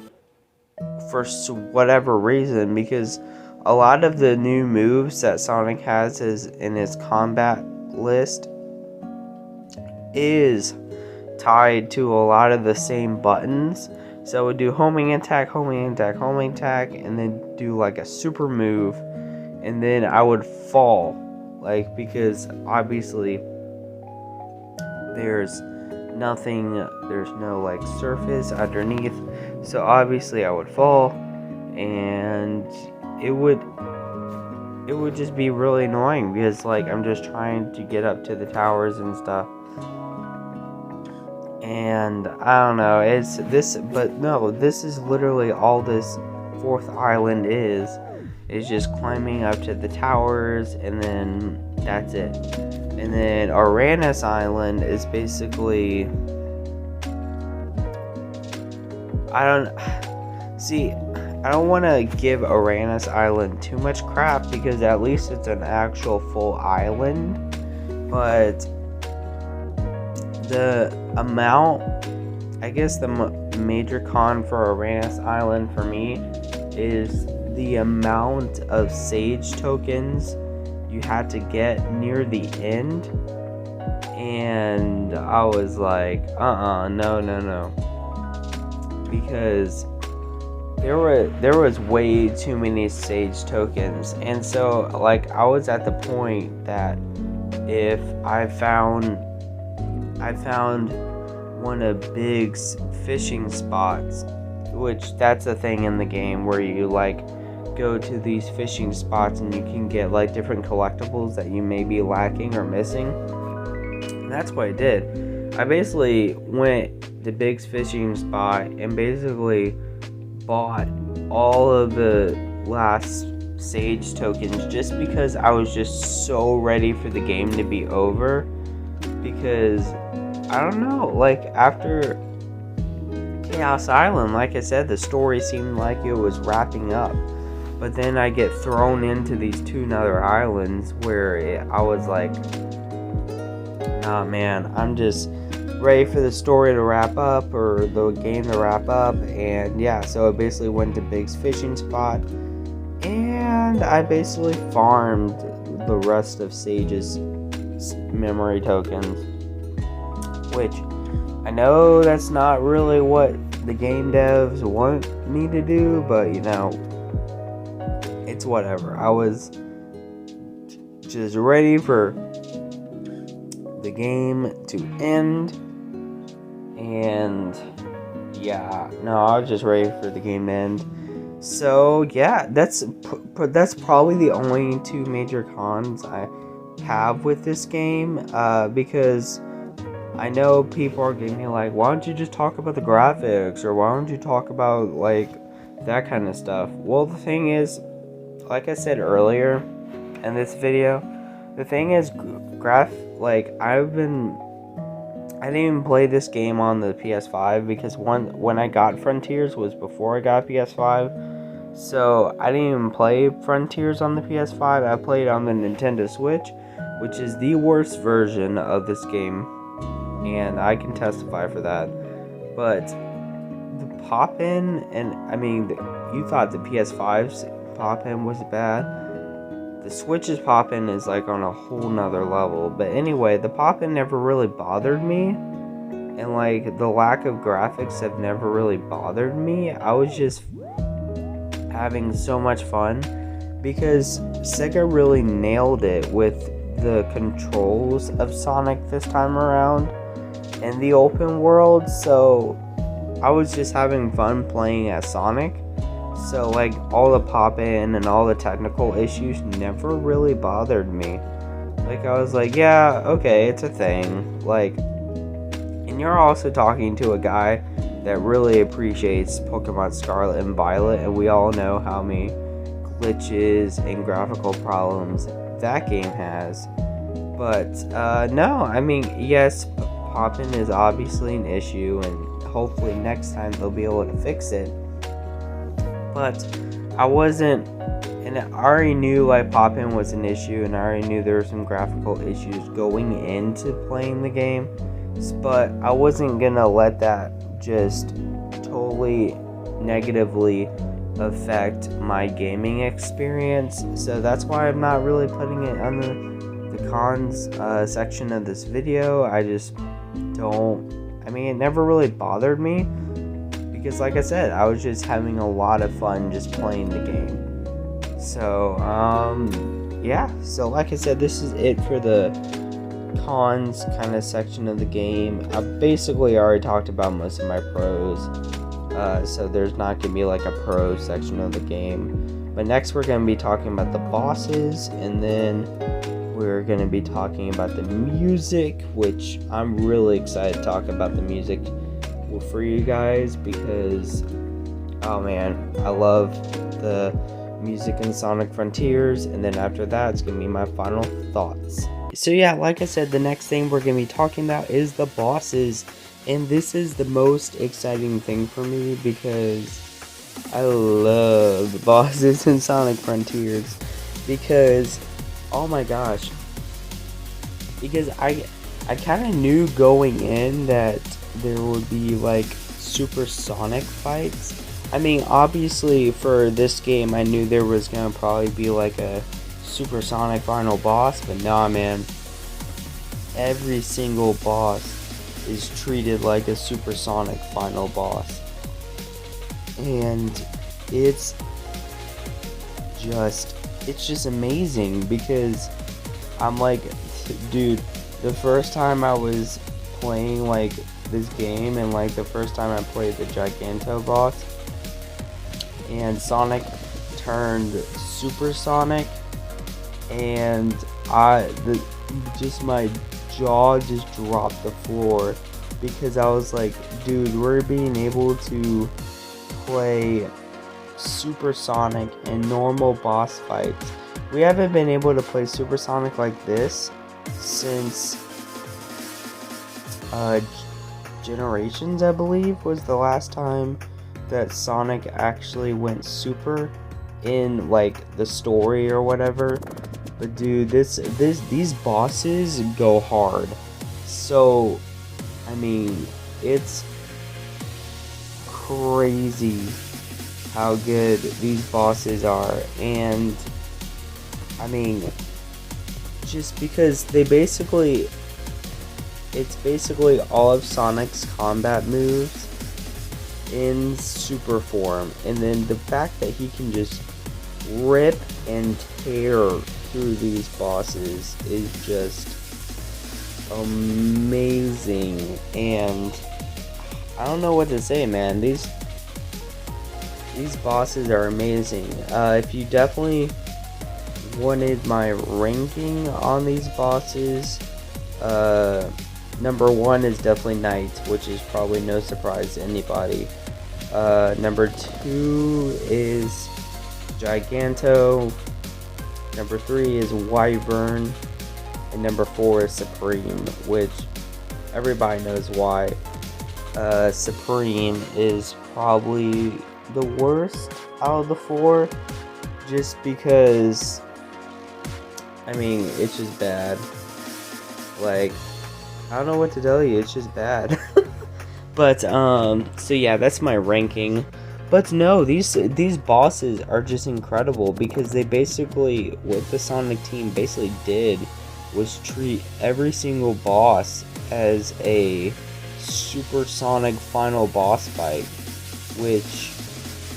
for whatever reason, because a lot of the new moves that Sonic has is in his combat list is tied to a lot of the same buttons. So I would do homing attack, and then do like a super move, and then I would fall. Like, because obviously there's nothing, there's no like surface underneath, so obviously I would fall, and it would just be really annoying, because like I'm just trying to get up to the towers and stuff, and I don't know, it's this, but no, this is literally all this 4th island is just climbing up to the towers, and then that's it. And then Uranus Island is basically, I don't want to give Uranus Island too much crap, because at least it's an actual full island, but the amount, I guess the the major con for Uranus Island for me is the amount of sage tokens you had to get near the end. And I was like, no. Because there was way too many sage tokens. And so, like, I was at the point that if I found one of Big's fishing spots, which that's a thing in the game where you like go to these fishing spots and you can get like different collectibles that you may be lacking or missing. And that's what I did. I basically went to Big's fishing spot and basically bought all of the last sage tokens just because I was just so ready for the game to be over. Because I don't know, like after Chaos Island, like I said, the story seemed like it was wrapping up. But then I get thrown into these two other islands where I was like, nah man, I'm just ready for the story to wrap up or the game to wrap up. And yeah, so I basically went to Big's fishing spot and I basically farmed the rest of Sage's memory tokens, which I know that's not really what the game devs want me to do, but you know, it's whatever. I was just ready for the game to end, and yeah, no, I was just ready for the game to end. So yeah, that's probably the only two major cons I have with this game, because I know people are getting me like, why don't you just talk about the graphics, or why don't you talk about like that kind of stuff. Well, the thing is, like I said earlier in this video, the thing is, like I didn't even play this game on the PS5 because when I got Frontiers was before I got PS5. So I didn't even play Frontiers on the PS5. I played on the Nintendo Switch, which is the worst version of this game, and I can testify for that. But the pop-in, and I mean, you thought the PS5's pop-in was bad. The Switch's pop-in is like on a whole nother level. But anyway, the pop-in never really bothered me, and like the lack of graphics have never really bothered me. I was just having so much fun because Sega really nailed it with the controls of Sonic this time around in the open world. So I was just having fun playing as Sonic. So like all the pop-in and all the technical issues never really bothered me. Like I was like, yeah, okay, it's a thing. Like, and you're also talking to a guy that really appreciates Pokemon Scarlet and Violet, and we all know how many glitches and graphical problems that game has. But no, I mean, yes, pop-in is obviously an issue, and hopefully next time they'll be able to fix it. But I wasn't, and I already knew like pop-in was an issue, and I already knew there were some graphical issues going into playing the game, but I wasn't gonna let that just totally negatively affect my gaming experience. So that's why I'm not really putting it on the cons section of this video. I just don't, I mean, it never really bothered me because like I said, I was just having a lot of fun just playing the game. So yeah, so like I said, this is it for the cons kind of section of the game. I basically already talked about most of my pros, so there's not gonna be like a pro section of the game. But next we're gonna be talking about the bosses, and then we're gonna be talking about the music, which I'm really excited to talk about the music for you guys because, oh man, I love the music in Sonic Frontiers. And then after that, it's gonna be my final thoughts. So yeah, like I said, the next thing we're going to be talking about is the bosses, and this is the most exciting thing for me because I love the bosses in Sonic Frontiers because, oh my gosh, because I kind of knew going in that there would be like supersonic fights. I mean, obviously for this game I knew there was gonna probably be like a supersonic final boss, but nah, man, every single boss is treated like a supersonic final boss, and it's just amazing, because I'm like, dude, the first time I was playing like this game, and like the first time I played the Giganto boss, and Sonic turned supersonic, and my jaw just dropped the floor, because I was like, dude, we're being able to play supersonic and normal boss fights. We haven't been able to play supersonic like this since Generations, I believe, was the last time that Sonic actually went super in like the story or whatever. But dude, these bosses go hard. So I mean, it's crazy how good these bosses are. And I mean, just because it's basically all of Sonic's combat moves in super form, and then the fact that he can just rip and tear through these bosses is just amazing. And I don't know what to say, man. These bosses are amazing. If you definitely wanted my ranking on these bosses, number 1 is definitely Knight, which is probably no surprise to anybody. Number 2 is Giganto. Number 3 is Wyvern. And number 4 is Supreme, which everybody knows why. Supreme is probably the worst out of the 4, just because, I mean, it's just bad. Like, I don't know what to tell you, it's just bad. But so yeah, that's my ranking. But no, these bosses are just incredible, because they basically, what the Sonic team basically did was treat every single boss as a supersonic final boss fight, which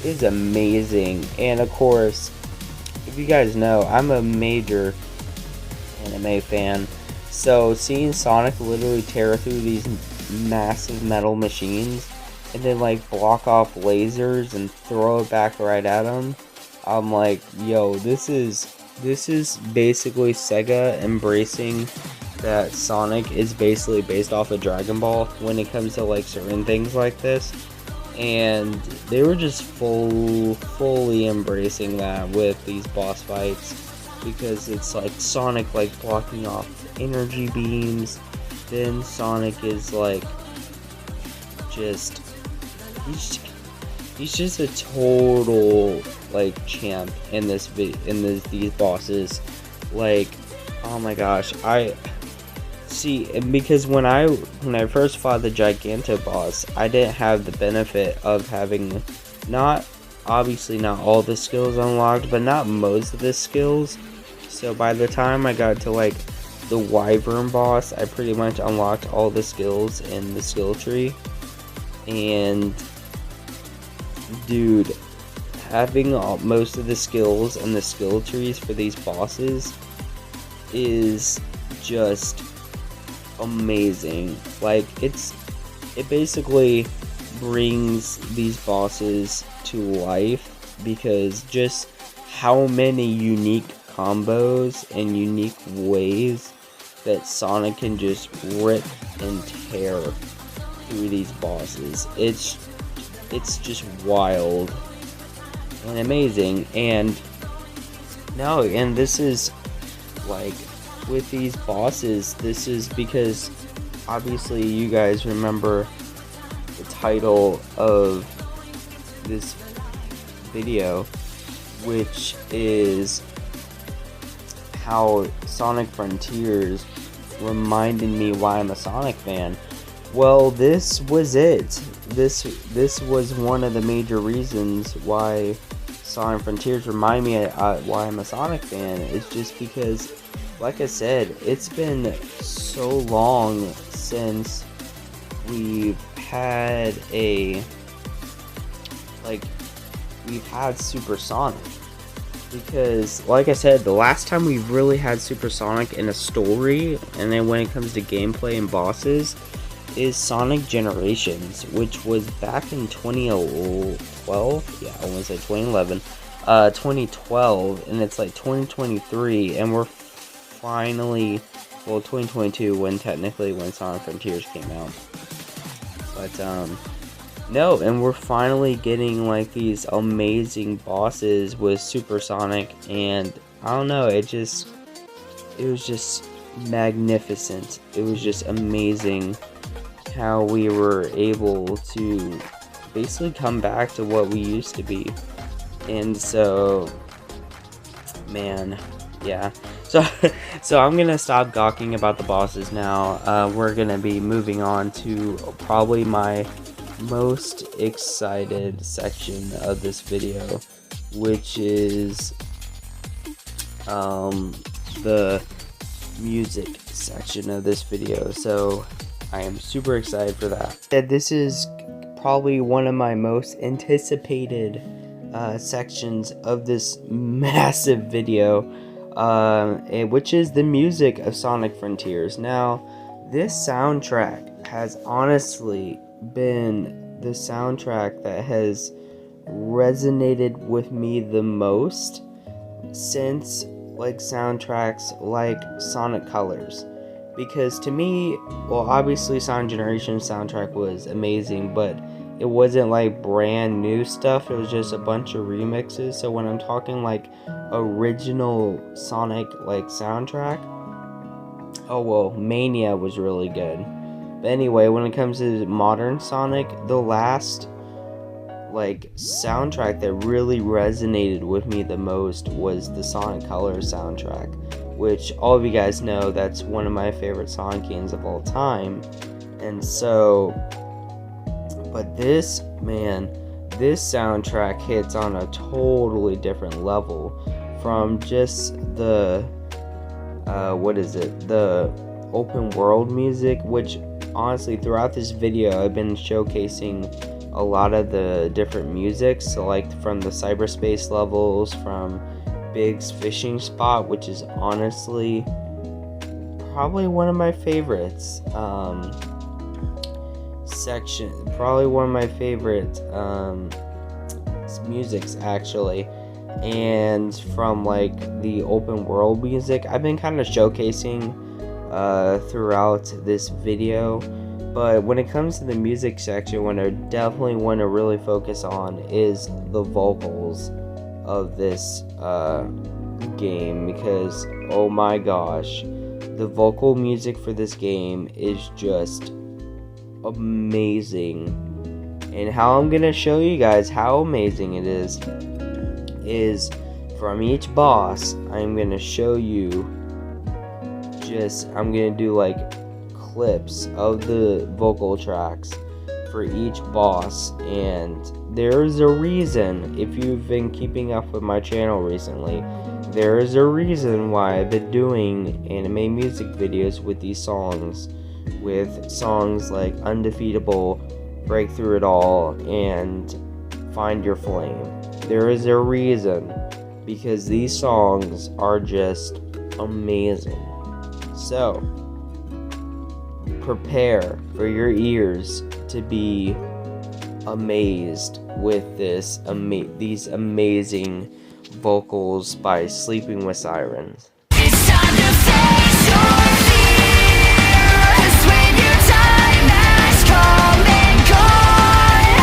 is amazing. And of course, if you guys know, I'm a major anime fan, so seeing Sonic literally tear through these massive metal machines and then like block off lasers and throw it back right at them, I'm like, yo, this is basically Sega embracing that Sonic is basically based off of Dragon Ball when it comes to like certain things like this. And they were just fully embracing that with these boss fights, because it's like Sonic like blocking off energy beams, then Sonic is like he's just a total like champ in these bosses. Like, oh my gosh, I see, because when I first fought the Giganto boss, I didn't have the benefit of having obviously not all the skills unlocked, but not most of the skills. So by the time I got to like the Wyvern boss, I pretty much unlocked all the skills in the skill tree. And dude, having most of the skills and the skill trees for these bosses is just amazing. Like, it basically brings these bosses to life, because just how many unique combos and unique ways that Sonic can just rip and tear through these bosses. It's just wild and amazing. And this is like, with these bosses, this is because obviously you guys remember the title of this video, which is how Sonic Frontiers reminded me why I'm a Sonic fan. Well, this was it. this was one of the major reasons why Sonic Frontiers remind me why I'm a Sonic fan. It's just because, like I said, it's been so long since we've had Super Sonic. Because, like I said, the last time we really had Super Sonic in a story, and then when it comes to gameplay and bosses, is Sonic Generations, which was back in 2012. Yeah, I want to say 2011. 2012, and it's like 2023, and we're finally, well, 2022 when Sonic Frontiers came out. But no, and we're finally getting like these amazing bosses with Super Sonic, and I don't know, it was just magnificent. It was just amazing how we were able to basically come back to what we used to be. And so, man, yeah. So I'm gonna stop gawking about the bosses now. We're gonna be moving on to probably my most excited section of this video, which is the music section of this video. So I am super excited for that. This is probably one of my most anticipated sections of this massive video, which is the music of Sonic Frontiers. Now, this soundtrack has honestly been the soundtrack that has resonated with me the most since like soundtracks like Sonic Colors. Because to me, well, obviously Sonic Generations soundtrack was amazing, but it wasn't like brand new stuff. It was just a bunch of remixes. So when I'm talking like original Sonic like soundtrack, oh well, Mania was really good. But anyway, when it comes to modern Sonic, the last like soundtrack that really resonated with me the most was the Sonic Colors soundtrack, which all of you guys know that's one of my favorite Sonic games of all time. And so, but this soundtrack hits on a totally different level from just the the open world music, which honestly throughout this video I've been showcasing a lot of the different music. So like from the cyberspace levels, from Big's fishing spot, which is honestly probably one of my favorites probably one of my favorite musics actually. And from like the open world music I've been kind of showcasing throughout this video. But when it comes to the music section, what I definitely want to really focus on is the vocals of this game, because oh my gosh, the vocal music for this game is just amazing. And how I'm gonna show you guys how amazing it is from each boss. I'm gonna show you I'm gonna do like clips of the vocal tracks for each boss. And there's a reason, if you've been keeping up with my channel recently, there is a reason why I've been doing anime music videos with these songs, with songs like Undefeatable, Break Through It All, and Find Your Flame. There is a reason, because these songs are just amazing. So prepare for your ears to be amazed with these amazing vocals by Sleeping with Sirens. It's time to face your fears when your time has come and gone.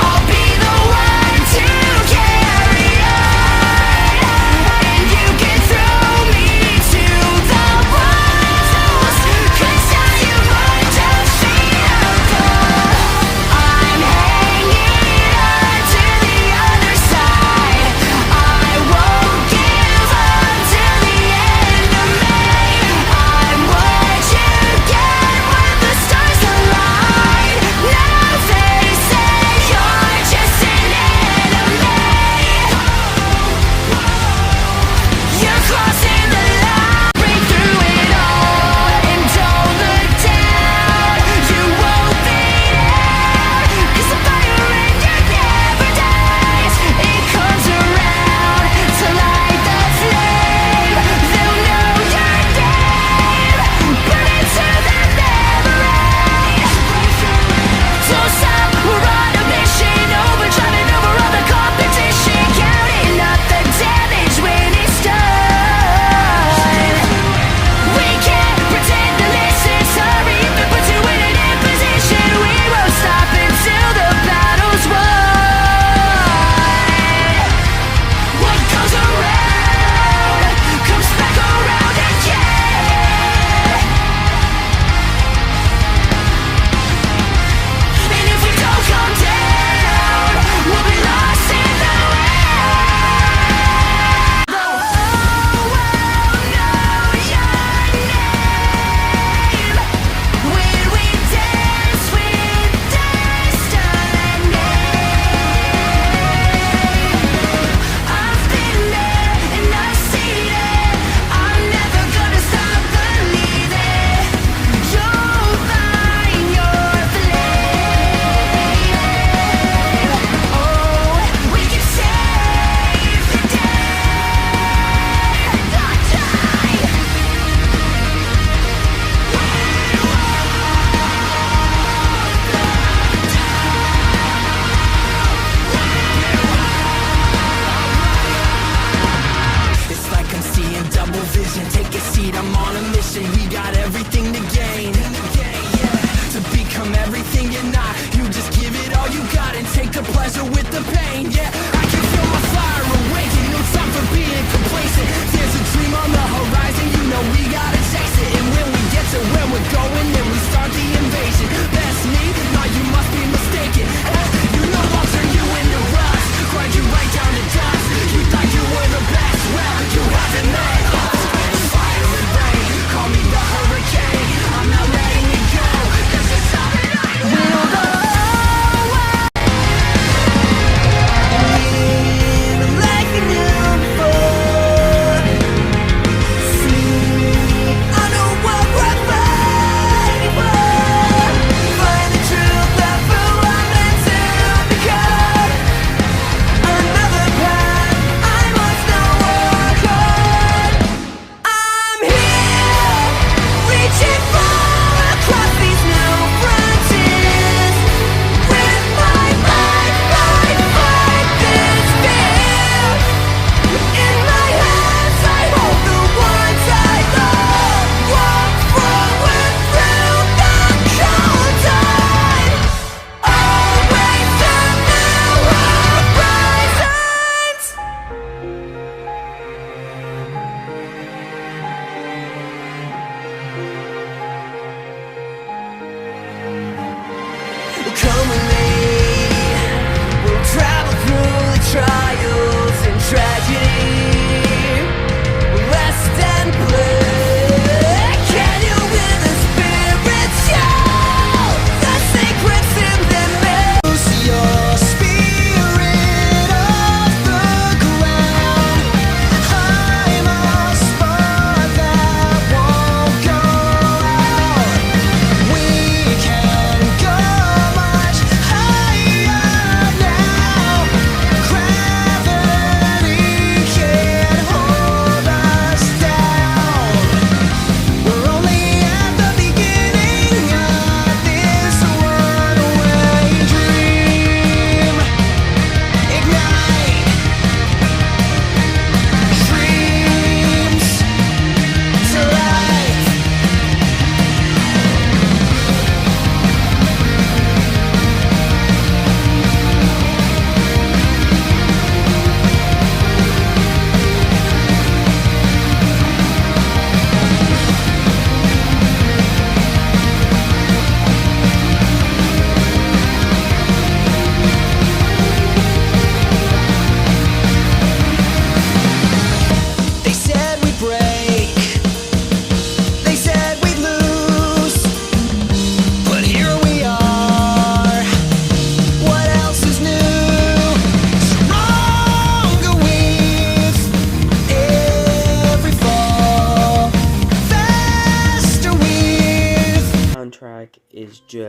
I'll be the one to carry on, and you can throw me to the wolves, 'cause I am undefeatable. I'm hanging on to the other side. I won't give up till the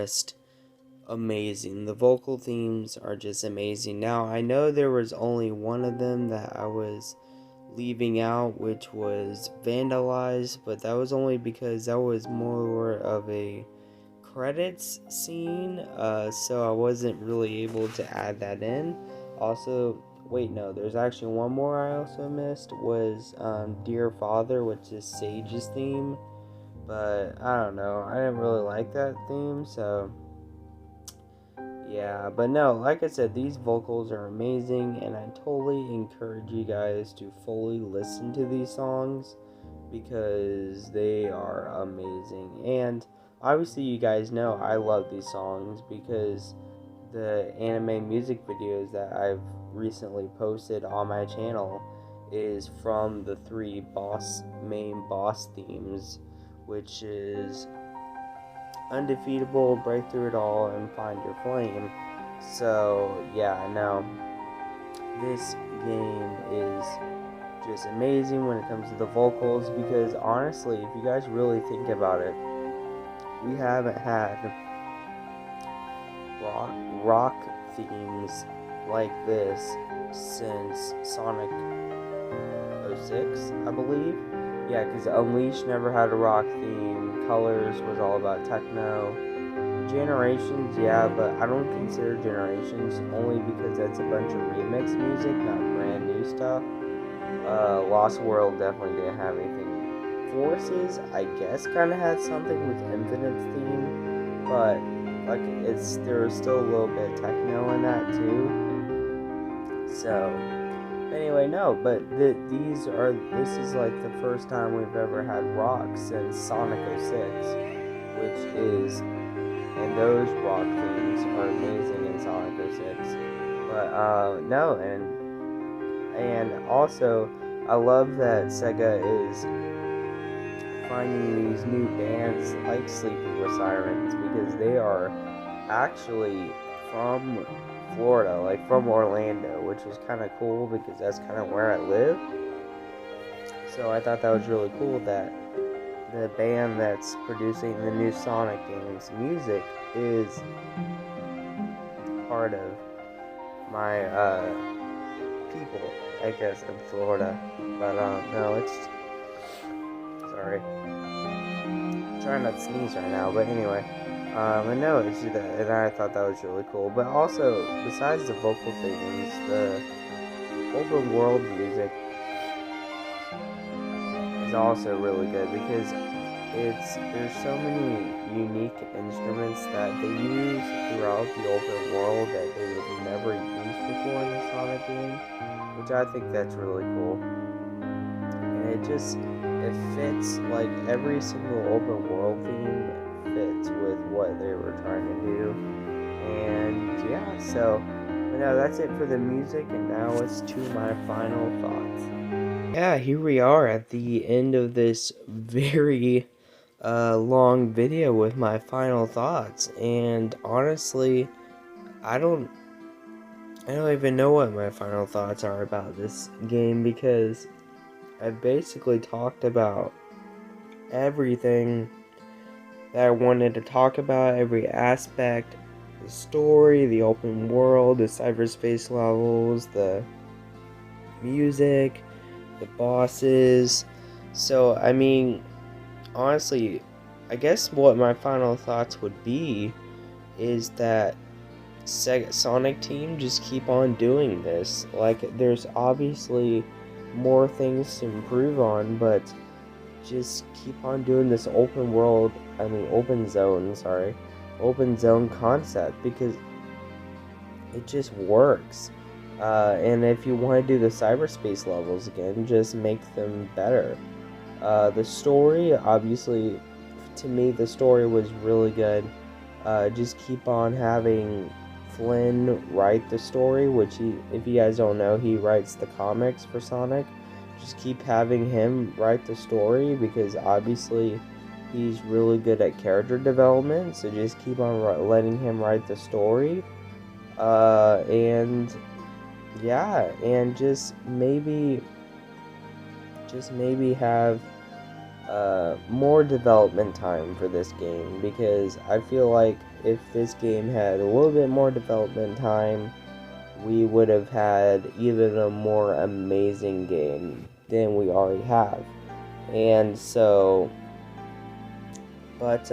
just amazing. The vocal themes are just amazing. Now, I know there was only one of them that I was leaving out, which was Vandalized, but that was only because that was more of a credits scene, so I wasn't really able to add that in. Also, wait, no, there's actually one more I also missed, was Dear Father, which is Sage's theme, but I don't know, I didn't really like that theme, so yeah. But no, like I said, these vocals are amazing, and I totally encourage you guys to fully listen to these songs because they are amazing. And obviously you guys know I love these songs because the anime music videos that I've recently posted on my channel is from the three main boss themes, which is Undefeatable, Break Through It All, and Find Your Flame. So yeah, now this game is just amazing when it comes to the vocals, because honestly, if you guys really think about it, we haven't had rock themes like this since Sonic 06, I believe. Yeah, because Unleashed never had a rock theme. Colors was all about techno. Generations, yeah, but I don't consider Generations only because that's a bunch of remix music, not brand new stuff. Lost World definitely didn't have anything. Forces, I guess, kind of had something with Infinite's theme, but like there's still a little bit of techno in that too. So anyway, no, but this is like the first time we've ever had rock since Sonic 06, and those rock themes are amazing in Sonic 06. But no, and also I love that Sega is finding these new bands like Sleeping with Sirens, because they are actually from Florida, like from Orlando, which is kind of cool because that's kind of where I live. So I thought that was really cool that the band that's producing the new Sonic games music is part of my people, I guess, in Florida. But no, it's sorry, I'm trying not to sneeze right now, but anyway. And no, and I thought that was really cool. But also, besides the vocal themes, the open world music is also really good because there's so many unique instruments that they use throughout the open world that they would never use before in the Sonic game, which I think that's really cool. And it fits, like every single open world theme fits with what they were trying to do. And yeah, so but no, that's it for the music, and now it's to my final thoughts. Yeah, here we are at the end of this very long video with my final thoughts, and honestly, I don't even know what my final thoughts are about this game, because I've basically talked about everything that I wanted to talk about, every aspect, the story, the open world, the cyberspace levels, the music, the bosses. So, I mean, honestly, I guess what my final thoughts would be is that Sonic Team just keep on doing this. Like, there's obviously more things to improve on, but just keep on doing this open zone concept, because it just works. And if you want to do the cyberspace levels again, just make them better. The story, obviously, to me, the story was really good. Just keep on having Flynn write the story, which if you guys don't know, he writes the comics for Sonic. Just keep having him write the story, because obviously he's really good at character development, so just keep on letting him write the story. And yeah, and just maybe have more development time for this game, because I feel like if this game had a little bit more development time, we would have had even a more amazing game than we already have. And so, but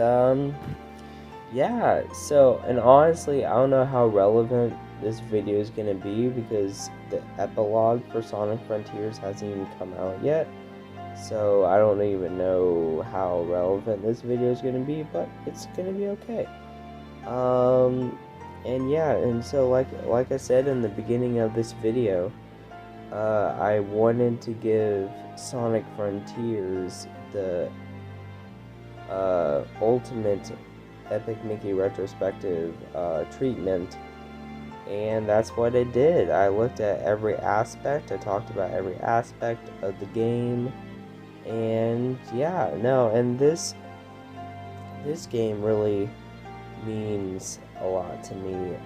yeah, so, and honestly, I don't know how relevant this video is going to be because the epilogue for Sonic Frontiers hasn't even come out yet. So I don't even know how relevant this video is going to be, but it's going to be okay. And yeah, and so like I said in the beginning of this video, I wanted to give Sonic Frontiers the ultimate Epic Mickey retrospective treatment, and that's what it did. I looked at every aspect, I talked about every aspect of the game, and yeah, no, and this game really means a lot to me,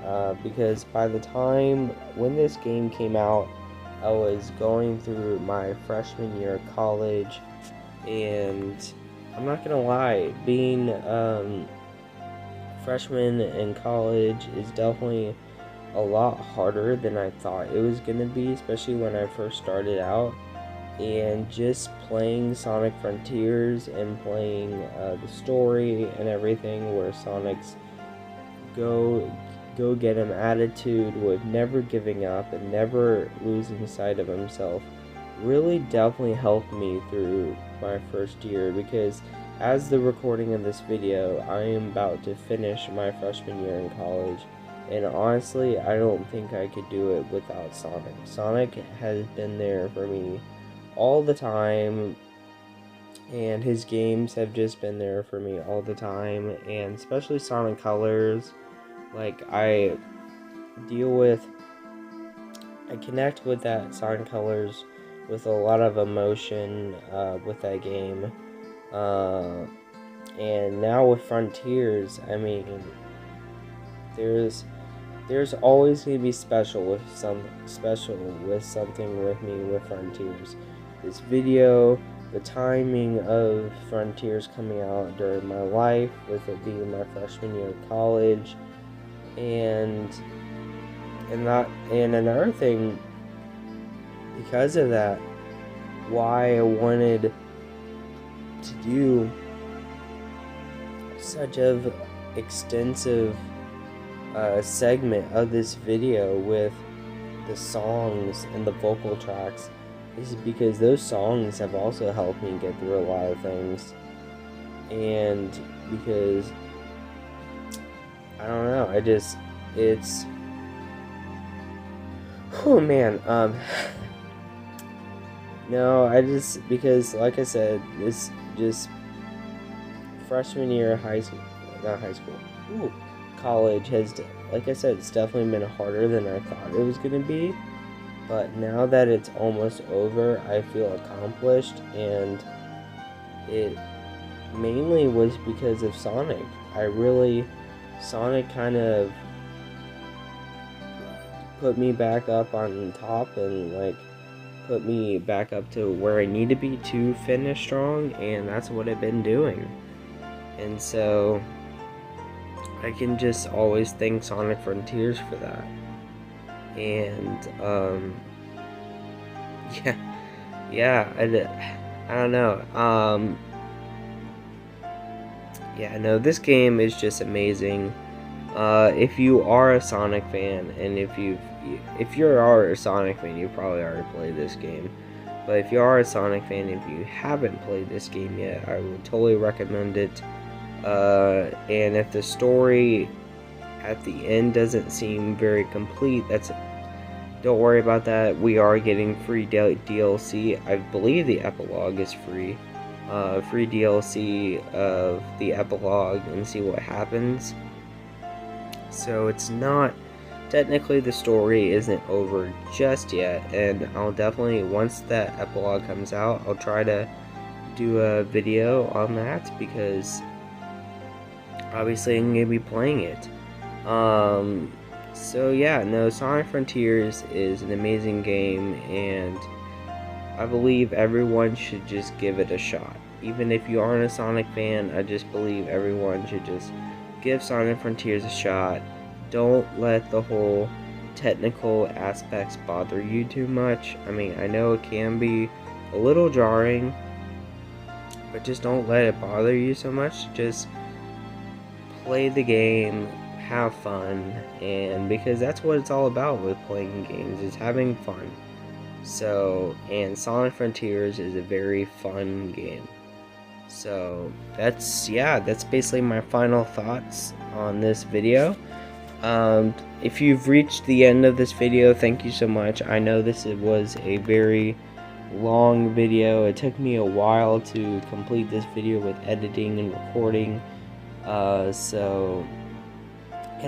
because by the time when this game came out, I was going through my freshman year of college, and I'm not gonna lie, being freshman in college is definitely a lot harder than I thought it was gonna be, especially when I first started out. And just playing Sonic Frontiers and playing the story and everything, where Sonic's go get him attitude with never giving up and never losing sight of himself, really definitely helped me through my first year, because as the recording of this video, I am about to finish my freshman year in college, and honestly, I don't think I could do it without Sonic. Sonic has been there for me all the time, and his games have just been there for me all the time, and especially Sonic Colors. Like, I connect with that Sonic Colors with a lot of emotion with that game. And now with Frontiers, I mean, there's always gonna be something with me with Frontiers. This video, the timing of Frontiers coming out during my life, with it being my freshman year of college, and another thing, because of that, why I wanted to do such an extensive segment of this video with the songs and the vocal tracks is because those songs have also helped me get through a lot of things, and because I don't know, it's oh man, no, because like I said, this just freshman year of college has, like I said, it's definitely been harder than I thought it was gonna be, but now that it's almost over, I feel accomplished, and it mainly was because of Sonic. Sonic kind of put me back up on top and like put me back up to where I need to be to finish strong, and that's what I've been doing. And so I can just always thank Sonic Frontiers for that. And I don't know. Yeah, no, this game is just amazing. If you are a Sonic fan, and if you are a Sonic fan, you probably already played this game. But if you are a Sonic fan, if you haven't played this game yet, I would totally recommend it. And if the story at the end doesn't seem very complete, don't worry about that. We are getting free DLC. I believe the epilogue is free. Free DLC of the epilogue and see what happens. So it's not, technically the story isn't over just yet, and I'll definitely, once that epilogue comes out, I'll try to do a video on that, because obviously I'm going to be playing it. So yeah, no, Sonic Frontiers is an amazing game, and I believe everyone should just give it a shot. Even if you aren't a Sonic fan, I just believe everyone should just give Sonic Frontiers a shot. Don't let the whole technical aspects bother you too much. I mean, I know it can be a little jarring, but just don't let it bother you so much. Just play the game, have fun, and because that's what it's all about with playing games, is having fun. So, and Sonic Frontiers is a very fun game. So that's basically my final thoughts on this video. If you've reached the end of this video, thank you so much. I know this was a very long video. It took me a while to complete this video with editing and recording. And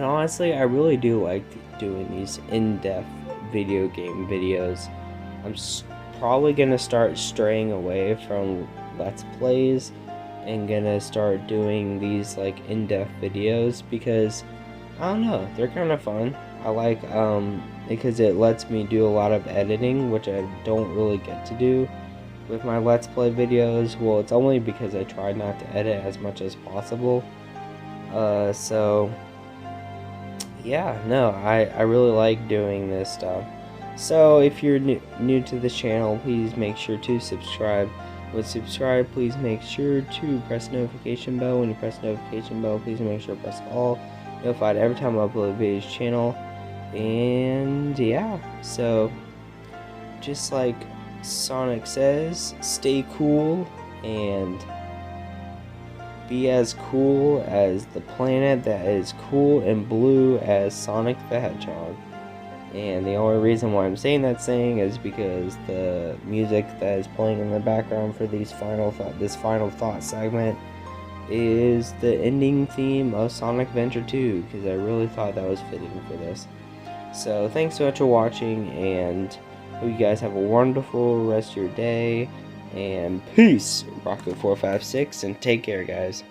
honestly, I really do like doing these in-depth video game videos. I'm probably gonna start straying away from Let's Plays and gonna start doing these like in-depth videos because I don't know, they're kind of fun. I like because it lets me do a lot of editing, which I don't really get to do with my Let's Play videos. Well, it's only because I try not to edit as much as possible. So yeah, no, I really like doing this stuff. So if you're new to this channel, please make sure to subscribe. When subscribe, please make sure to press the notification bell. When you press the notification bell, please make sure to press all. Notified every time I upload videos to the channel. And yeah, so just like Sonic says, stay cool and be as cool as the planet that is cool and blue as Sonic the Hedgehog. And the only reason why I'm saying that saying is because the music that is playing in the background for this final thought segment is the ending theme of Sonic Adventure 2, because I really thought that was fitting for this. So thanks so much for watching, and hope you guys have a wonderful rest of your day, and peace, Rocket456, and take care, guys.